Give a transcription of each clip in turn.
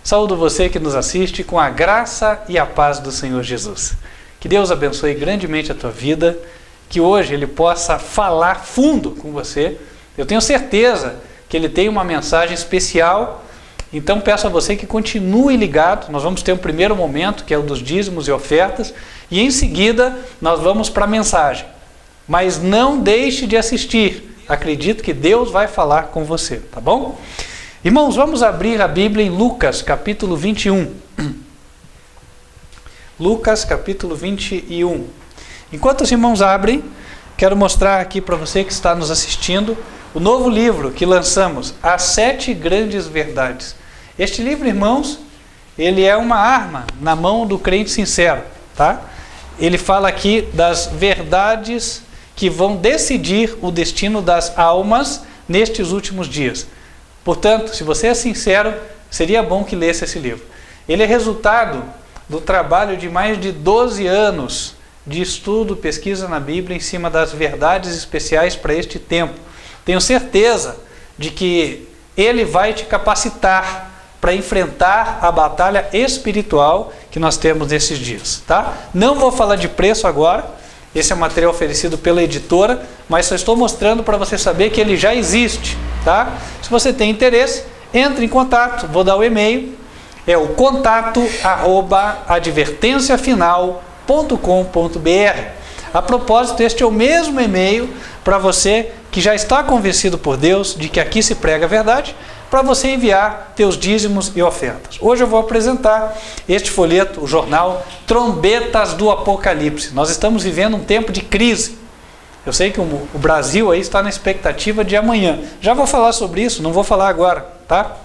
Saúdo você que nos assiste com a graça e a paz do Senhor Jesus. Que Deus abençoe grandemente a tua vida, que hoje Ele possa falar fundo com você. Eu tenho certeza que Ele tem uma mensagem especial, então peço a você que continue ligado. Nós vamos ter um primeiro momento, que é o dos dízimos e ofertas, e em seguida nós vamos para a mensagem. Mas não deixe de assistir, acredito que Deus vai falar com você, tá bom? Irmãos, vamos abrir a Bíblia em Lucas, capítulo 21. Lucas, capítulo 21. Enquanto os irmãos abrem, quero mostrar aqui para você que está nos assistindo o novo livro que lançamos, As 7 Grandes Verdades. Este livro, irmãos, ele é uma arma na mão do crente sincero, tá? Ele fala aqui das verdades que vão decidir o destino das almas nestes últimos dias. Portanto, se você é sincero, seria bom que lesse esse livro. Ele é resultado do trabalho de mais de 12 anos de estudo, pesquisa na Bíblia em cima das verdades especiais para este tempo. Tenho certeza de que ele vai te capacitar para enfrentar a batalha espiritual que nós temos nesses dias, tá? Não vou falar de preço agora, esse é um material oferecido pela editora, mas só estou mostrando para você saber que ele já existe, tá? Se você tem interesse, entre em contato, vou dar o e-mail, é o contato@advertenciafinal.com.br. A propósito, este é o mesmo e-mail para você que já está convencido por Deus de que aqui se prega a verdade, para você enviar teus dízimos e ofertas. Hoje eu vou apresentar este folheto, o jornal Trombetas do Apocalipse. Nós estamos vivendo um tempo de crise. Eu sei que o Brasil aí está na expectativa de amanhã. Já vou falar sobre isso, não vou falar agora, tá?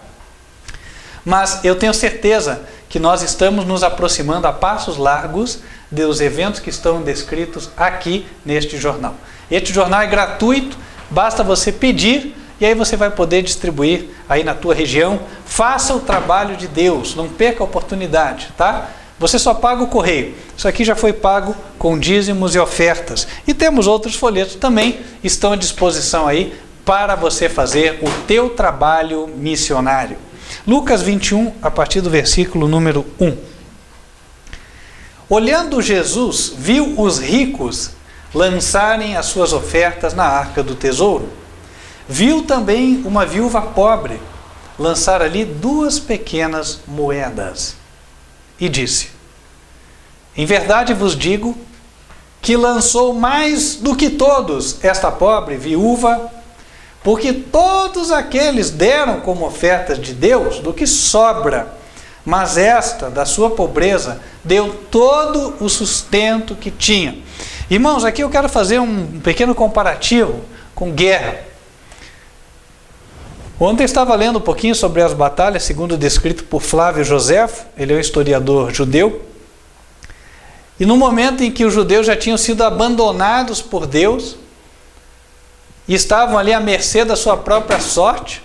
Mas eu tenho certeza que nós estamos nos aproximando a passos largos dos eventos que estão descritos aqui neste jornal. Este jornal é gratuito, basta você pedir e aí você vai poder distribuir aí na tua região. Faça o trabalho de Deus, não perca a oportunidade, tá? Você só paga o correio. Isso aqui já foi pago com dízimos e ofertas. E temos outros folhetos também, estão à disposição aí para você fazer o teu trabalho missionário. Lucas 21, a partir do versículo número 1. Olhando Jesus, viu os ricos lançarem as suas ofertas na arca do tesouro. Viu também uma viúva pobre lançar ali 2 pequenas moedas. E disse: em verdade vos digo que lançou mais do que todos esta pobre viúva, porque todos aqueles deram como ofertas de Deus do que sobra, mas esta, da sua pobreza, deu todo o sustento que tinha. Irmãos, aqui eu quero fazer um pequeno comparativo com guerra. Ontem eu estava lendo um pouquinho sobre as batalhas, segundo descrito por Flávio Joséfo, ele é um historiador judeu. E no momento em que os judeus já tinham sido abandonados por Deus, e estavam ali à mercê da sua própria sorte,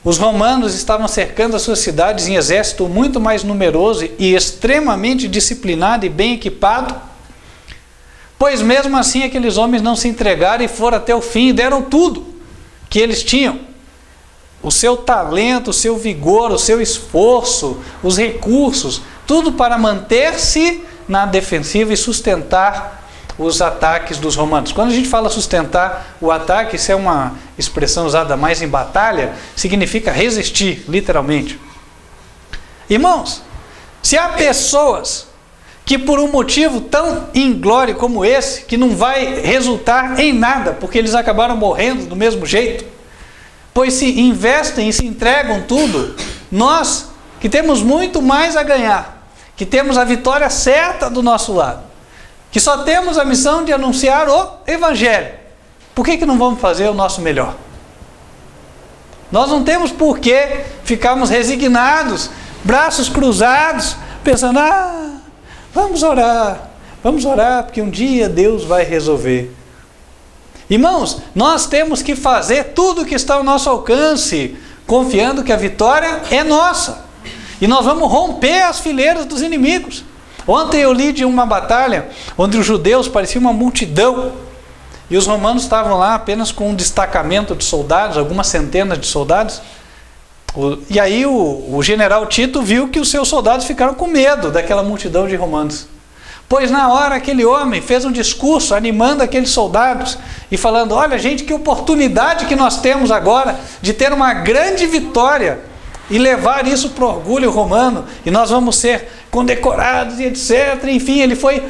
os romanos estavam cercando as suas cidades em exército muito mais numeroso e extremamente disciplinado e bem equipado, pois mesmo assim aqueles homens não se entregaram e foram até o fim e deram tudo que eles tinham. O seu talento, o seu vigor, o seu esforço, os recursos, tudo para manter-se na defensiva e sustentar os ataques dos romanos. Quando a gente fala sustentar o ataque, isso é uma expressão usada mais em batalha, significa resistir, literalmente. Irmãos, se há pessoas que por um motivo tão inglório como esse, que não vai resultar em nada, porque eles acabaram morrendo do mesmo jeito, pois se investem e se entregam tudo, nós que temos muito mais a ganhar, que temos a vitória certa do nosso lado, que só temos a missão de anunciar o Evangelho, por que não vamos fazer o nosso melhor? Nós não temos por que ficarmos resignados, braços cruzados, pensando, vamos orar porque um dia Deus vai resolver. Irmãos, nós temos que fazer tudo o que está ao nosso alcance, confiando que a vitória é nossa. E nós vamos romper as fileiras dos inimigos. Ontem eu li de uma batalha onde os judeus pareciam uma multidão e os romanos estavam lá apenas com um destacamento de soldados, algumas centenas de soldados. E aí o general Tito viu que os seus soldados ficaram com medo daquela multidão de romanos. Pois na hora aquele homem fez um discurso animando aqueles soldados e falando: olha gente, que oportunidade que nós temos agora de ter uma grande vitória e levar isso para o orgulho romano, e nós vamos ser condecorados e etc. Enfim, ele foi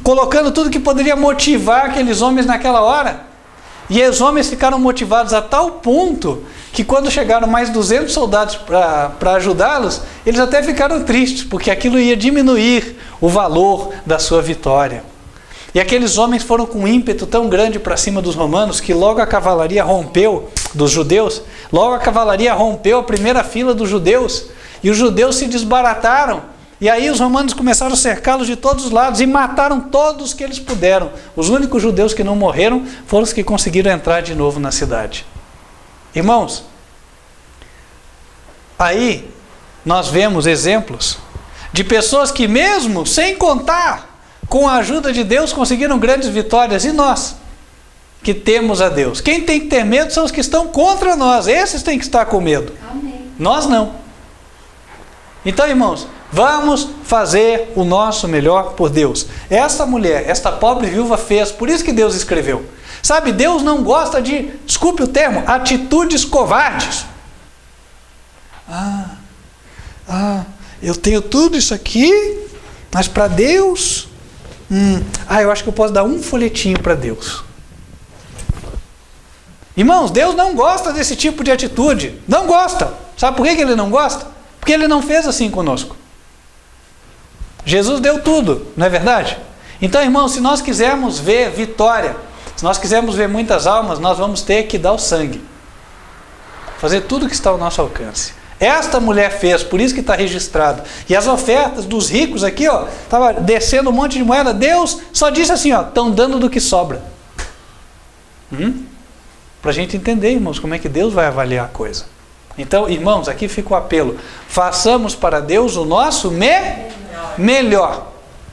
colocando tudo que poderia motivar aqueles homens naquela hora. E os homens ficaram motivados a tal ponto que quando chegaram mais 200 soldados para ajudá-los, eles até ficaram tristes, porque aquilo ia diminuir o valor da sua vitória. E aqueles homens foram com um ímpeto tão grande para cima dos romanos, que logo a cavalaria rompeu, dos judeus, logo a cavalaria rompeu a primeira fila dos judeus, e os judeus se desbarataram. E aí os romanos começaram a cercá-los de todos os lados e mataram todos que eles puderam. Os únicos judeus que não morreram foram os que conseguiram entrar de novo na cidade. Irmãos, aí nós vemos exemplos de pessoas que mesmo sem contar com a ajuda de Deus conseguiram grandes vitórias. E nós, que temos a Deus? Quem tem que ter medo são os que estão contra nós. Esses têm que estar com medo. Amém. Nós não. Então, irmãos, vamos fazer o nosso melhor por Deus. Esta mulher, esta pobre viúva fez, por isso que Deus escreveu. Sabe, Deus não gosta de, desculpe o termo, atitudes covardes. Eu tenho tudo isso aqui, mas para Deus, eu acho que eu posso dar um folhetinho para Deus. Irmãos, Deus não gosta desse tipo de atitude. Não gosta. Sabe por que Ele não gosta? Porque Ele não fez assim conosco. Jesus deu tudo, não é verdade? Então, irmãos, se nós quisermos ver vitória, se nós quisermos ver muitas almas, nós vamos ter que dar o sangue. Fazer tudo que está ao nosso alcance. Esta mulher fez, por isso que está registrado. E as ofertas dos ricos aqui, estava descendo um monte de moeda. Deus só disse assim, estão dando do que sobra. Para a gente entender, irmãos, como é que Deus vai avaliar a coisa. Então, irmãos, aqui fica o apelo. Façamos para Deus o nosso melhor.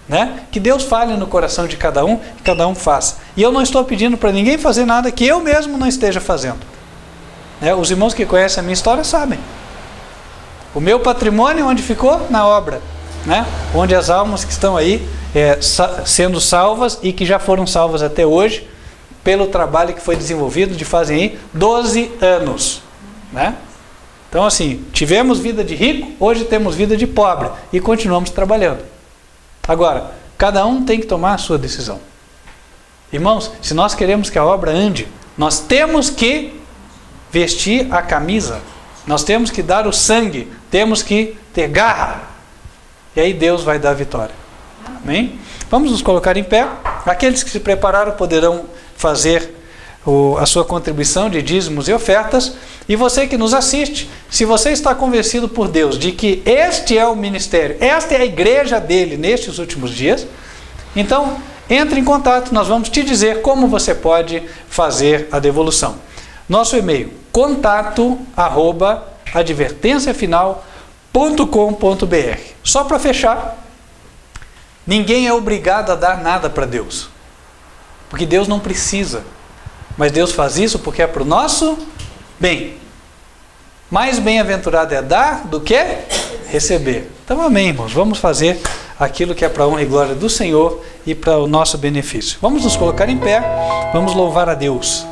Né? Que Deus fale no coração de cada um, que cada um faça. E eu não estou pedindo para ninguém fazer nada que eu mesmo não esteja fazendo. Os irmãos que conhecem a minha história sabem. O meu patrimônio onde ficou? Na obra. Né? Onde as almas que estão aí sendo salvas e que já foram salvas até hoje, pelo trabalho que foi desenvolvido de fazem aí 12 anos. Né? Então assim, tivemos vida de rico, hoje temos vida de pobre e continuamos trabalhando. Agora, cada um tem que tomar a sua decisão. Irmãos, se nós queremos que a obra ande, nós temos que vestir a camisa, nós temos que dar o sangue, temos que ter garra, e aí Deus vai dar a vitória. Amém? Vamos nos colocar em pé. Aqueles que se prepararam poderão fazer a sua contribuição de dízimos e ofertas. E você que nos assiste, se você está convencido por Deus de que este é o ministério, esta é a igreja dele nestes últimos dias, então entre em contato, nós vamos te dizer como você pode fazer a devolução. Nosso e-mail, contato@advertenciafinal.com.br. Só para fechar, ninguém é obrigado a dar nada para Deus, porque Deus não precisa, mas Deus faz isso porque é para o nosso bem. Mais bem-aventurado é dar do que receber. Então, amém, irmãos. Vamos fazer aquilo que é para a honra e glória do Senhor e para o nosso benefício. Vamos nos colocar em pé, vamos louvar a Deus.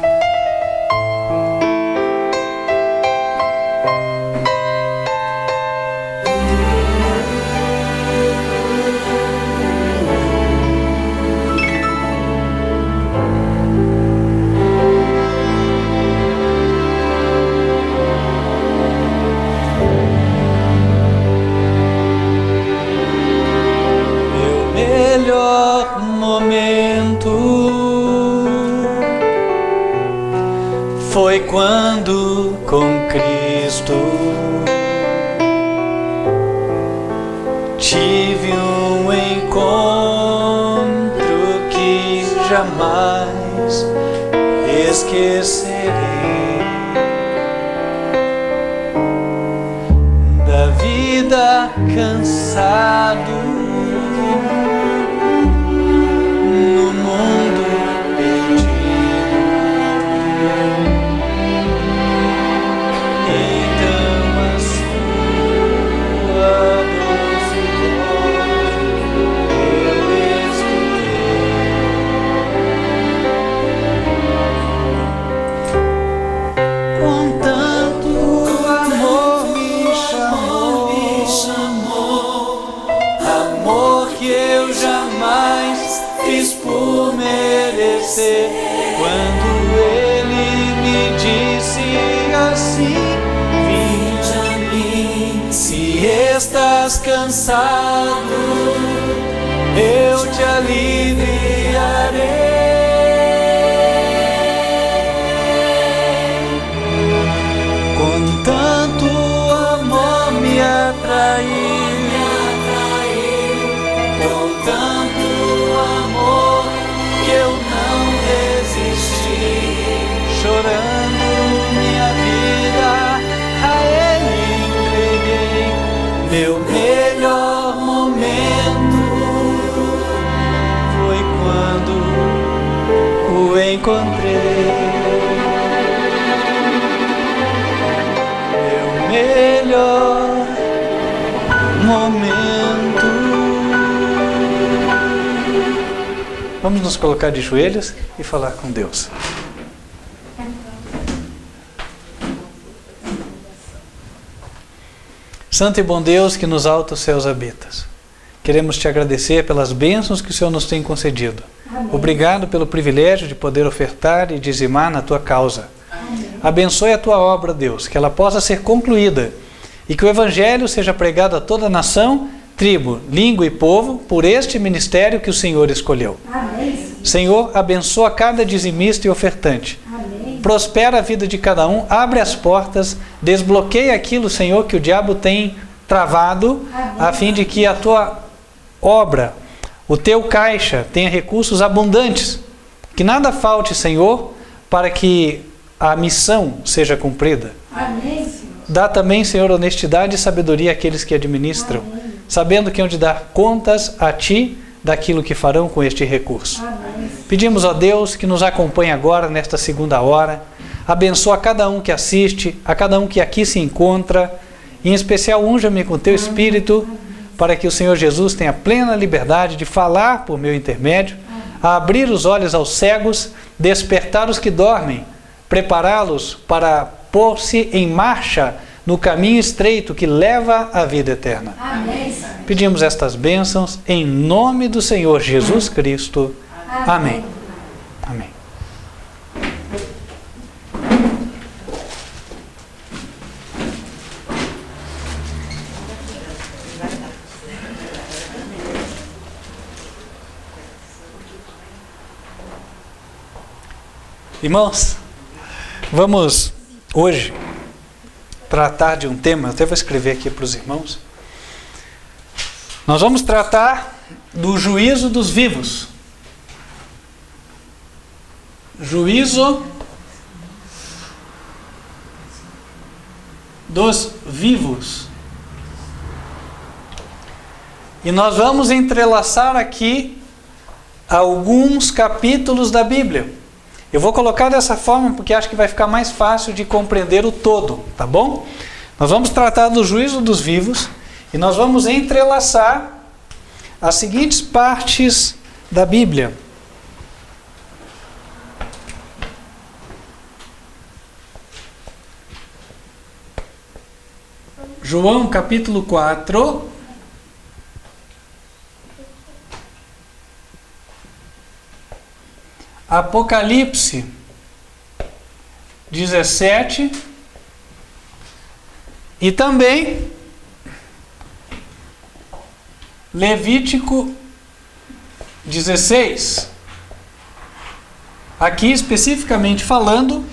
Foi quando com Cristo tive um encontro que jamais esquecerei. Da vida cansado no mundo perdido, estás cansado, eu te aliviarei. Com tanto amor me atraiu, com tanto amor que eu não resisti, chorando minha vida a Ele entreguei. Meu melhor momento foi quando o encontrei. Meu melhor momento. Vamos nos colocar de joelhos e falar com Deus. Santo e bom Deus que nos altos céus habitas, queremos te agradecer pelas bênçãos que o Senhor nos tem concedido. Amém. Obrigado pelo privilégio de poder ofertar e dizimar na tua causa. Amém. Abençoe a tua obra, Deus, que ela possa ser concluída e que o Evangelho seja pregado a toda nação, tribo, língua e povo por este ministério que o Senhor escolheu. Amém. Senhor, abençoa cada dizimista e ofertante. Amém. Prospera a vida de cada um, abre as portas, desbloqueia aquilo, Senhor, que o diabo tem travado, amém, a fim de que a tua obra, o teu caixa, tenha recursos abundantes. Que nada falte, Senhor, para que a missão seja cumprida. Amém, Senhor. Dá também, Senhor, honestidade e sabedoria àqueles que administram, amém, sabendo que hão de dar contas a Ti daquilo que farão com este recurso. Amém. Pedimos, ó Deus, que nos acompanhe agora nesta segunda hora. Abençoa cada um que assiste, a cada um que aqui se encontra. Em especial, unja-me com Teu Espírito, para que o Senhor Jesus tenha plena liberdade de falar por meu intermédio, a abrir os olhos aos cegos, despertar os que dormem, prepará-los para pôr-se em marcha no caminho estreito que leva à vida eterna. Amém. Pedimos estas bênçãos em nome do Senhor Jesus Cristo. Amém. Amém. Irmãos, vamos hoje tratar de um tema, eu até vou escrever aqui para os irmãos. Nós vamos tratar do juízo dos vivos. Juízo dos vivos. E nós vamos entrelaçar aqui alguns capítulos da Bíblia. Eu vou colocar dessa forma porque acho que vai ficar mais fácil de compreender o todo, tá bom? Nós vamos tratar do juízo dos vivos e nós vamos entrelaçar as seguintes partes da Bíblia. João capítulo 4. Apocalipse 17 e também Levítico 16. Aqui especificamente falando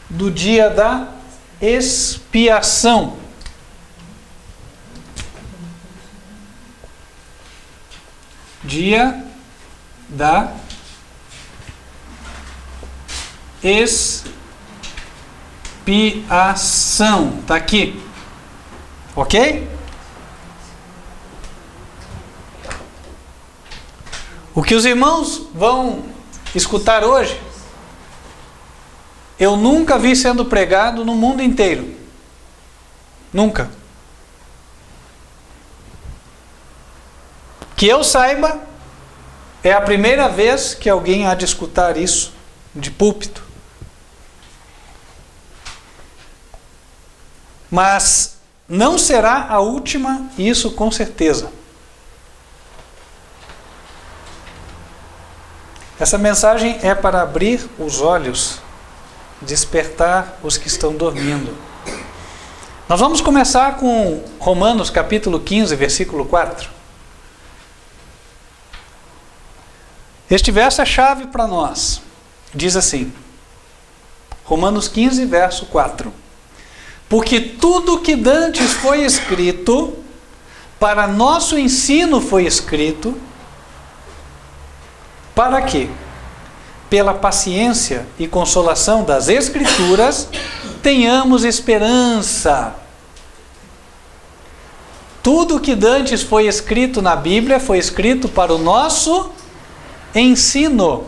do dia da expiação. Dia da expiação. Está aqui. Ok? O que os irmãos vão escutar hoje, eu nunca vi sendo pregado no mundo inteiro. Nunca. Que eu saiba, é a primeira vez que alguém há de escutar isso de púlpito. Mas não será a última, isso com certeza. Essa mensagem é para abrir os olhos, despertar os que estão dormindo. Nós vamos começar com Romanos capítulo 15, versículo 4. Este verso é chave para nós. Diz assim, Romanos 15, verso 4. Porque tudo que dantes foi escrito, para nosso ensino foi escrito, para quê? Pela paciência e consolação das Escrituras, tenhamos esperança. Tudo que dantes foi escrito na Bíblia, foi escrito para o nosso ensino.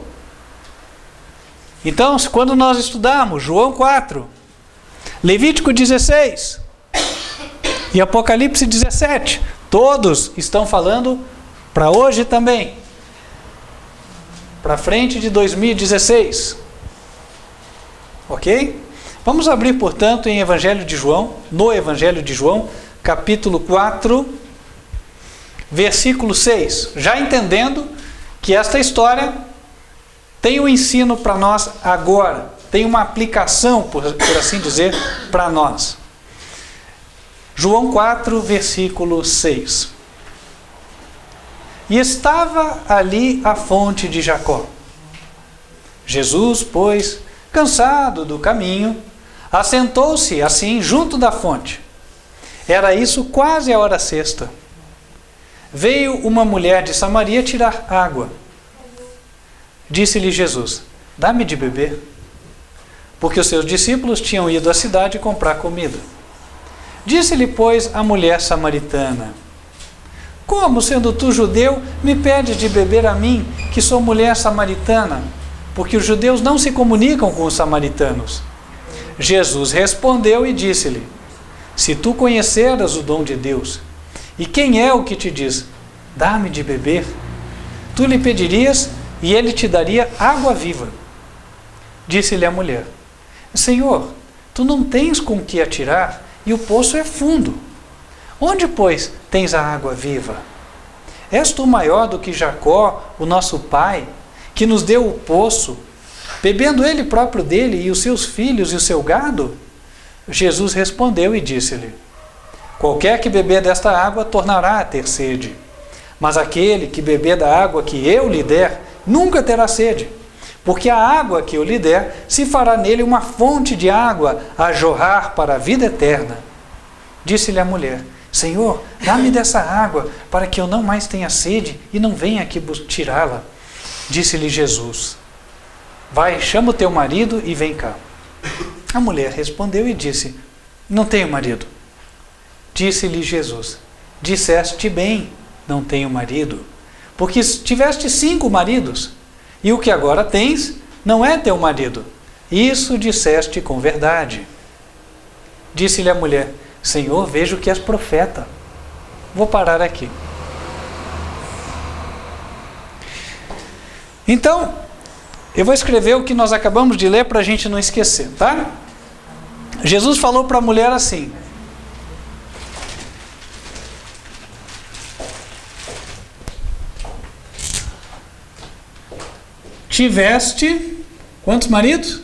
Então, quando nós estudarmos João 4, Levítico 16 e Apocalipse 17, todos estão falando para hoje também, para frente de 2016. Ok? Vamos abrir, portanto, em Evangelho de João, no Evangelho de João, capítulo 4, versículo 6. Já entendendo que esta história tem um ensino para nós agora, tem uma aplicação, por assim dizer, para nós. João 4, versículo 6. E estava ali a fonte de Jacó. Jesus, pois, cansado do caminho, assentou-se assim junto da fonte. Era isso quase a hora sexta. Veio uma mulher de Samaria tirar água. Disse-lhe Jesus, dá-me de beber. Porque os seus discípulos tinham ido à cidade comprar comida. Disse-lhe, pois, a mulher samaritana, como, sendo tu judeu, me pedes de beber a mim, que sou mulher samaritana? Porque os judeus não se comunicam com os samaritanos. Jesus respondeu e disse-lhe, se tu conheceras o dom de Deus, e quem é o que te diz, dá-me de beber, tu lhe pedirias e ele te daria água viva. Disse-lhe a mulher, Senhor, tu não tens com que atirar, e o poço é fundo. Onde, pois, tens a água viva? És tu maior do que Jacó, o nosso pai, que nos deu o poço, bebendo ele próprio dele, e os seus filhos e o seu gado? Jesus respondeu e disse-lhe, qualquer que beber desta água tornará a ter sede, mas aquele que beber da água que eu lhe der, nunca terá sede, porque a água que eu lhe der, se fará nele uma fonte de água a jorrar para a vida eterna. Disse-lhe a mulher, Senhor, dá-me dessa água, para que eu não mais tenha sede e não venha aqui tirá-la. Disse-lhe Jesus, vai, chama o teu marido e vem cá. A mulher respondeu e disse, não tenho marido. Disse-lhe Jesus, disseste bem, não tenho marido, porque tiveste 5 maridos, e o que agora tens não é teu marido. Isso disseste com verdade. Disse-lhe a mulher, Senhor, vejo que és profeta. Vou parar aqui. Então, eu vou escrever o que nós acabamos de ler para a gente não esquecer, tá? Jesus falou para a mulher assim, tiveste quantos maridos?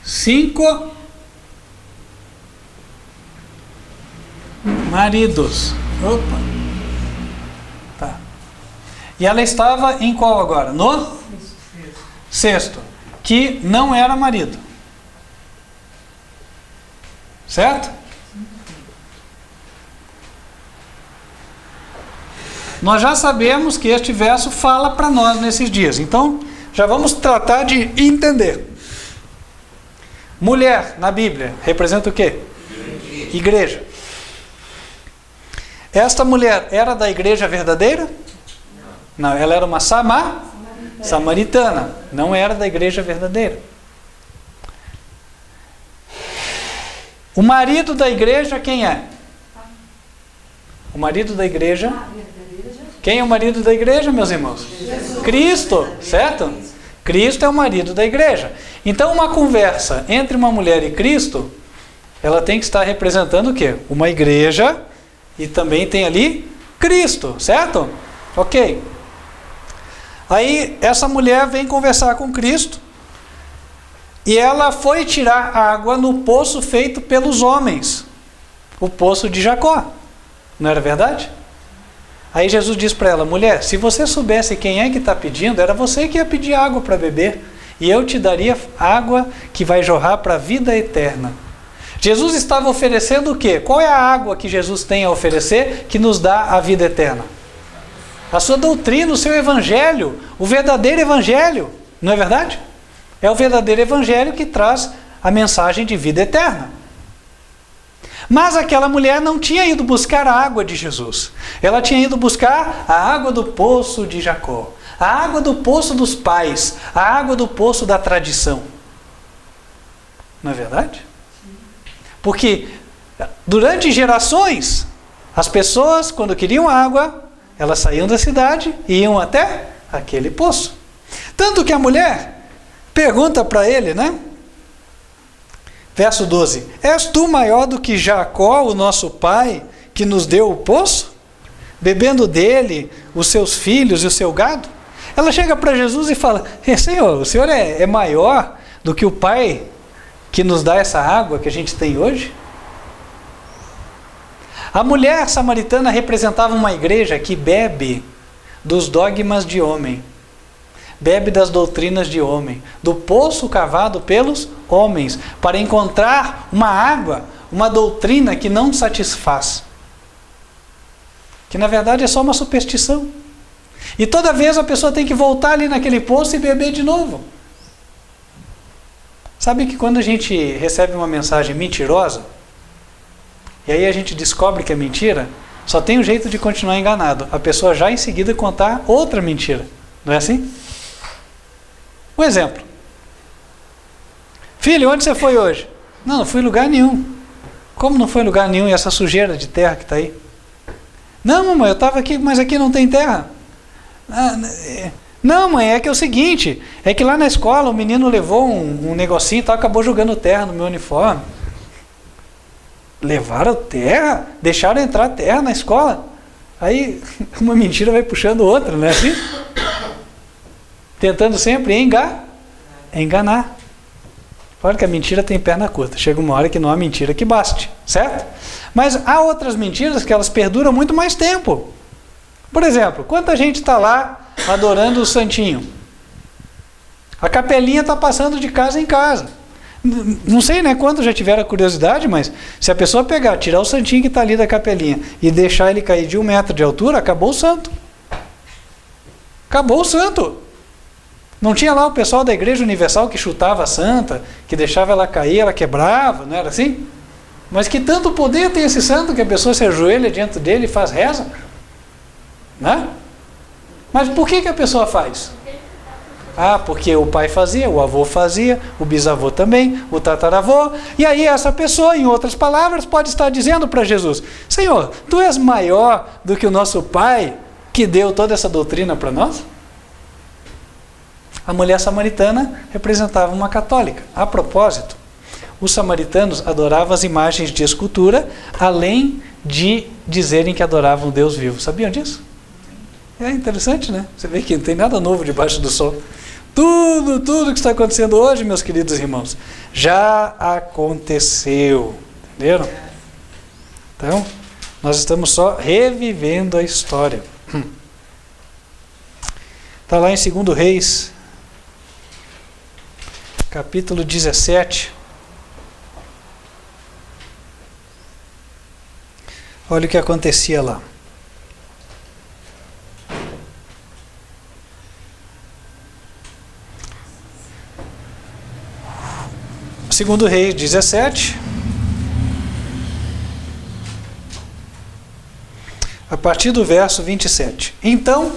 5 maridos. Opa. Tá. E ela estava em qual agora? No sexto. Que não era marido. Certo? Nós já sabemos que este verso fala para nós nesses dias. Então, já vamos tratar de entender. Mulher, na Bíblia, representa o quê? Igreja. Esta mulher era da igreja verdadeira? Não, ela era uma samaritana. Não era da igreja verdadeira. O marido da igreja, quem é? O marido da igreja... Quem é o marido da igreja, meus irmãos? Jesus. Cristo, certo? Cristo é o marido da igreja. Então, uma conversa entre uma mulher e Cristo, ela tem que estar representando o quê? Uma igreja e também tem ali Cristo, certo? Ok. Aí, essa mulher vem conversar com Cristo e ela foi tirar água no poço feito pelos homens, o poço de Jacó. Não era verdade? Aí Jesus diz para ela: mulher, se você soubesse quem é que está pedindo, era você que ia pedir água para beber, e eu te daria água que vai jorrar para a vida eterna. Jesus estava oferecendo o quê? Qual é a água que Jesus tem a oferecer que nos dá a vida eterna? A sua doutrina, o seu evangelho, o verdadeiro evangelho, não é verdade? É o verdadeiro evangelho que traz a mensagem de vida eterna. Mas aquela mulher não tinha ido buscar a água de Jesus. Ela tinha ido buscar a água do poço de Jacó, a água do poço dos pais, a água do poço da tradição. Não é verdade? Porque durante gerações, as pessoas, quando queriam água, elas saíam da cidade e iam até aquele poço. Tanto que a mulher pergunta para ele, né? Verso 12: és tu maior do que Jacó, o nosso pai, que nos deu o poço, bebendo dele os seus filhos e o seu gado? Ela chega para Jesus e fala: Senhor, o Senhor é maior do que o pai que nos dá essa água que a gente tem hoje? A mulher samaritana representava uma igreja que bebe dos dogmas de homem, bebe das doutrinas de homem, do poço cavado pelos homens, para encontrar uma água, uma doutrina que não satisfaz, que na verdade é só uma superstição. E toda vez a pessoa tem que voltar ali naquele poço e beber de novo. Sabe que quando a gente recebe uma mensagem mentirosa, e aí a gente descobre que é mentira, só tem um jeito de continuar enganado: a pessoa já em seguida contar outra mentira. Não é assim? Um exemplo: filho, onde você foi hoje? Não fui em lugar nenhum. Como não foi em lugar nenhum? E essa sujeira de terra que está aí? Não, mamãe, eu estava aqui, mas aqui não tem terra. Não, mãe, é que é o seguinte, é que lá na escola o menino levou um negocinho e tal, acabou jogando terra no meu uniforme. Levaram terra? Deixaram entrar terra na escola? Aí uma mentira vai puxando outra, não é assim? Tentando sempre enganar. Olha que a mentira tem perna curta. Chega uma hora que não há mentira que baste, certo? Mas há outras mentiras que elas perduram muito mais tempo. Por exemplo, quanta gente está lá adorando o santinho? A capelinha está passando de casa em casa. Não sei, né, quanto já tiveram a curiosidade, mas se a pessoa pegar, tirar o santinho que está ali da capelinha e deixar ele cair de 1 metro de altura, acabou o santo. Acabou o santo. Não tinha lá o pessoal da Igreja Universal que chutava a santa, que deixava ela cair, ela quebrava, não era assim? Mas que tanto poder tem esse santo que a pessoa se ajoelha diante dele e faz reza? Né? Mas por que a pessoa faz? Porque o pai fazia, o avô fazia, o bisavô também, o tataravô. E aí essa pessoa, em outras palavras, pode estar dizendo para Jesus: Senhor, tu és maior do que o nosso pai que deu toda essa doutrina para nós? A mulher samaritana representava uma católica. A propósito, os samaritanos adoravam as imagens de escultura, além de dizerem que adoravam o Deus vivo. Sabiam disso? É interessante, né? Você vê que não tem nada novo debaixo do sol. Tudo que está acontecendo hoje, meus queridos irmãos, já aconteceu. Entenderam? Então, nós estamos só revivendo a história. Está lá em 2 Reis, capítulo 17. Olha o que acontecia lá. 2 Reis 17, a partir do verso 27. Então,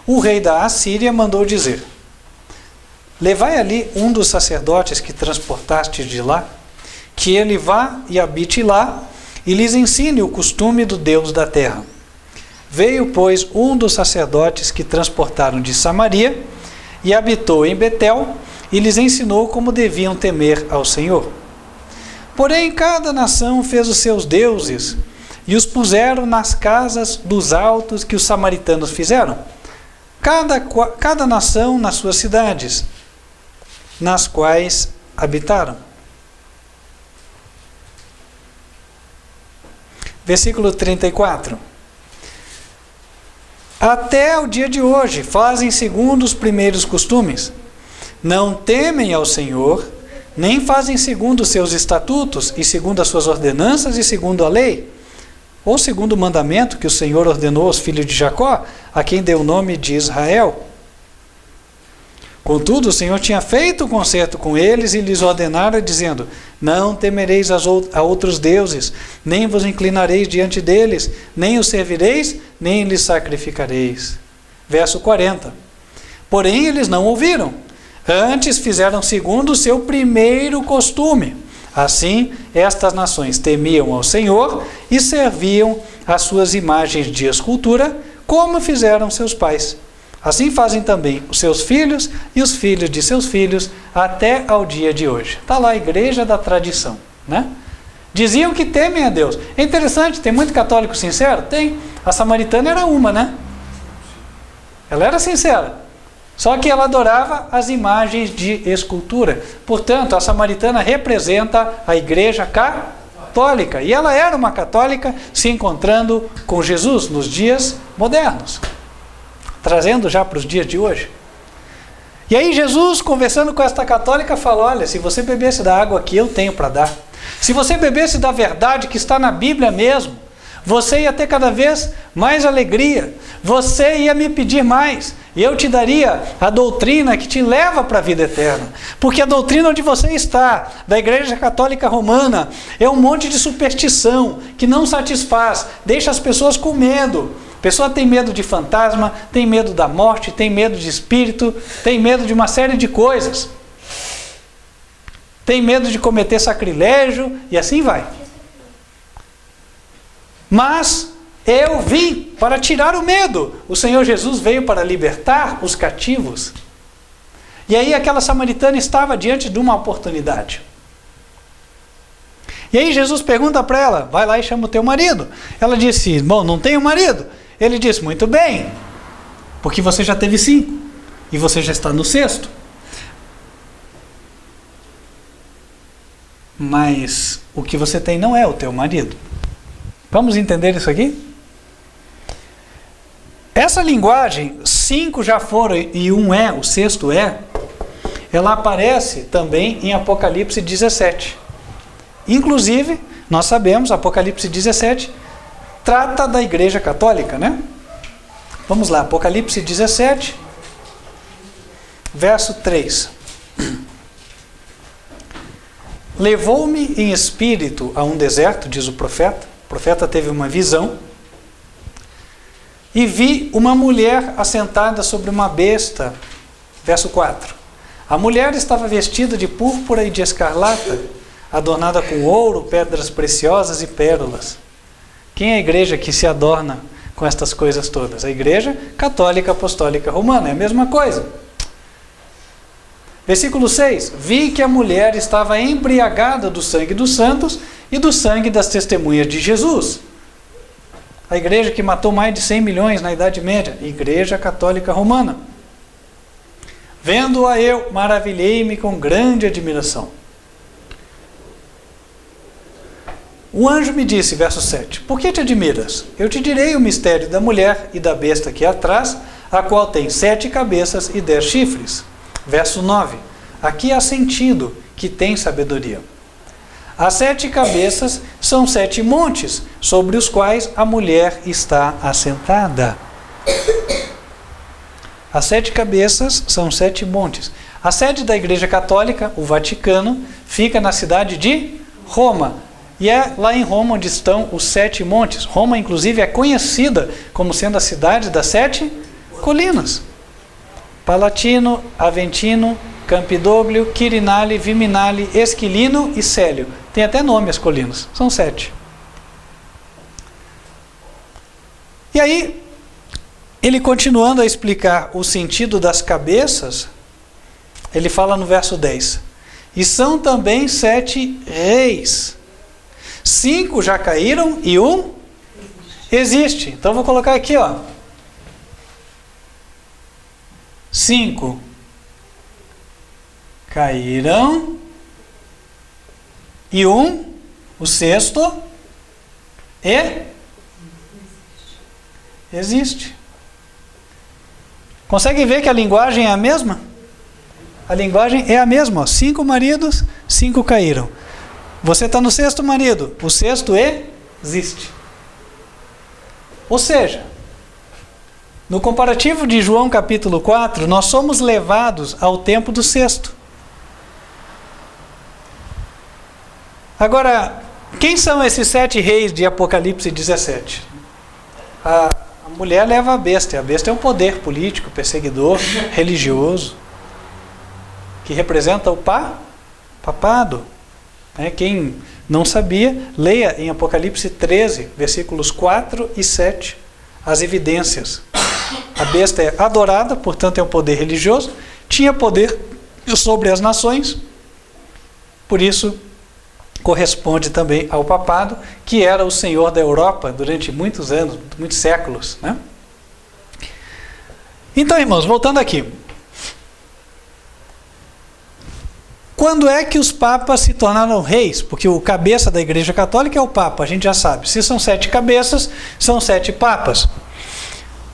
o rei da Assíria mandou dizer: levai ali um dos sacerdotes que transportastes de lá, que ele vá e habite lá, e lhes ensine o costume do Deus da terra. Veio, pois, um dos sacerdotes que transportaram de Samaria, e habitou em Betel, e lhes ensinou como deviam temer ao Senhor. Porém, cada nação fez os seus deuses, e os puseram nas casas dos altos que os samaritanos fizeram, cada nação nas suas cidades, nas quais habitaram. Versículo 34. Até o dia de hoje fazem segundo os primeiros costumes. Não temem ao Senhor, nem fazem segundo os seus estatutos, e segundo as suas ordenanças, e segundo a lei, ou segundo o mandamento que o Senhor ordenou aos filhos de Jacó, a quem deu o nome de Israel. Contudo, o Senhor tinha feito um concerto com eles e lhes ordenara, dizendo: não temereis a outros deuses, nem vos inclinareis diante deles, nem os servireis, nem lhes sacrificareis. Verso 40. Porém, eles não ouviram. Antes fizeram segundo o seu primeiro costume. Assim, estas nações temiam ao Senhor e serviam as suas imagens de escultura, como fizeram seus pais. Assim fazem também os seus filhos e os filhos de seus filhos até ao dia de hoje. Está lá a igreja da tradição, né? Diziam que temem a Deus. É interessante, tem muito católico sincero? Tem. A samaritana era uma, né? Ela era sincera. Só que ela adorava as imagens de escultura. Portanto, a samaritana representa a igreja católica. E ela era uma católica se encontrando com Jesus nos dias modernos. Trazendo já para os dias de hoje. E aí Jesus, conversando com esta católica, falou: olha, se você bebesse da água que eu tenho para dar, se você bebesse da verdade que está na Bíblia mesmo, você ia ter cada vez mais alegria, você ia me pedir mais, e eu te daria a doutrina que te leva para a vida eterna. Porque a doutrina onde você está, da Igreja Católica Romana, é um monte de superstição que não satisfaz, deixa as pessoas com medo. A pessoa tem medo de fantasma, tem medo da morte, tem medo de espírito, tem medo de uma série de coisas. Tem medo de cometer sacrilégio e assim vai. Mas eu vim para tirar o medo. O Senhor Jesus veio para libertar os cativos. E aí aquela samaritana estava diante de uma oportunidade. E aí Jesus pergunta para ela: vai lá e chama o teu marido. Ela disse: bom, não tenho marido. Ele disse: muito bem, porque você já teve 5 e você já está no 6º. Mas o que você tem não é o teu marido. Vamos entender isso aqui? Essa linguagem, 5 já foram e 1 é, o 6º é, ela aparece também em Apocalipse 17. Inclusive, nós sabemos, Apocalipse 17 trata da Igreja Católica, né? Vamos lá, Apocalipse 17, verso 3. Levou-me em espírito a um deserto, diz o profeta. O profeta teve uma visão. E vi uma mulher assentada sobre uma besta. Verso 4. A mulher estava vestida de púrpura e de escarlata, adornada com ouro, pedras preciosas e pérolas. Quem é a igreja que se adorna com estas coisas todas? A Igreja Católica Apostólica Romana, é a mesma coisa. Versículo 6. Vi que a mulher estava embriagada do sangue dos santos e do sangue das testemunhas de Jesus. A igreja que matou mais de 100 milhões na Idade Média, Igreja Católica Romana. Vendo-a eu, maravilhei-me com grande admiração. O anjo me disse, verso 7, por que te admiras? Eu te direi o mistério da mulher e da besta que é atrás, a qual tem 7 cabeças e 10 chifres. Verso 9, aqui há sentido que tem sabedoria. As 7 cabeças são 7 montes, sobre os quais a mulher está assentada. As 7 cabeças são 7 montes. A sede da Igreja Católica, o Vaticano, fica na cidade de Roma. E é lá em Roma onde estão os 7 montes. Roma, inclusive, é conhecida como sendo a cidade das 7 colinas. Palatino, Aventino, Campidoglio, Quirinale, Viminale, Esquilino e Célio. Tem até nome as colinas. São 7. E aí, ele continuando a explicar o sentido das cabeças, ele fala no verso 10. E são também 7 reis. 5 já caíram e 1 existe. Então vou colocar aqui, ó. 5 caíram e o sexto existe. Consegue ver que a linguagem é a mesma? A linguagem é a mesma. Ó. 5 maridos, 5 caíram. Você está no sexto marido, o sexto existe. Ou seja, no comparativo de João capítulo 4, nós somos levados ao tempo do sexto. Agora, quem são esses 7 reis de Apocalipse 17? A mulher leva a besta. A besta é um poder político, perseguidor, religioso, que representa o papado. Quem não sabia, leia em Apocalipse 13, versículos 4 e 7, as evidências. A besta é adorada, portanto é um poder religioso, tinha poder sobre as nações, por isso corresponde também ao papado, que era o senhor da Europa durante muitos anos, muitos séculos. Né? Então, irmãos, voltando aqui. Quando é que os papas se tornaram reis? Porque o cabeça da Igreja Católica é o Papa, a gente já sabe. Se são 7 cabeças, são 7 papas.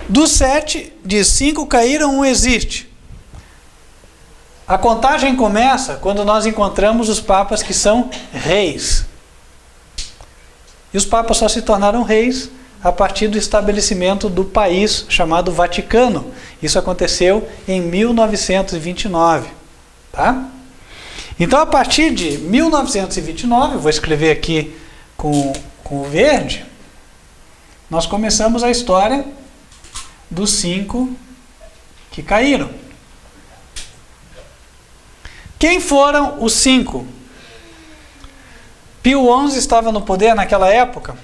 Dos 7, de 5 caíram, 1 existe. A contagem começa quando nós encontramos os papas que são reis. E os papas só se tornaram reis a partir do estabelecimento do país chamado Vaticano. Isso aconteceu em 1929. Tá? Então, a partir de 1929, vou escrever aqui com o verde, nós começamos a história dos 5 que caíram. Quem foram os 5? Pio XI estava no poder naquela época?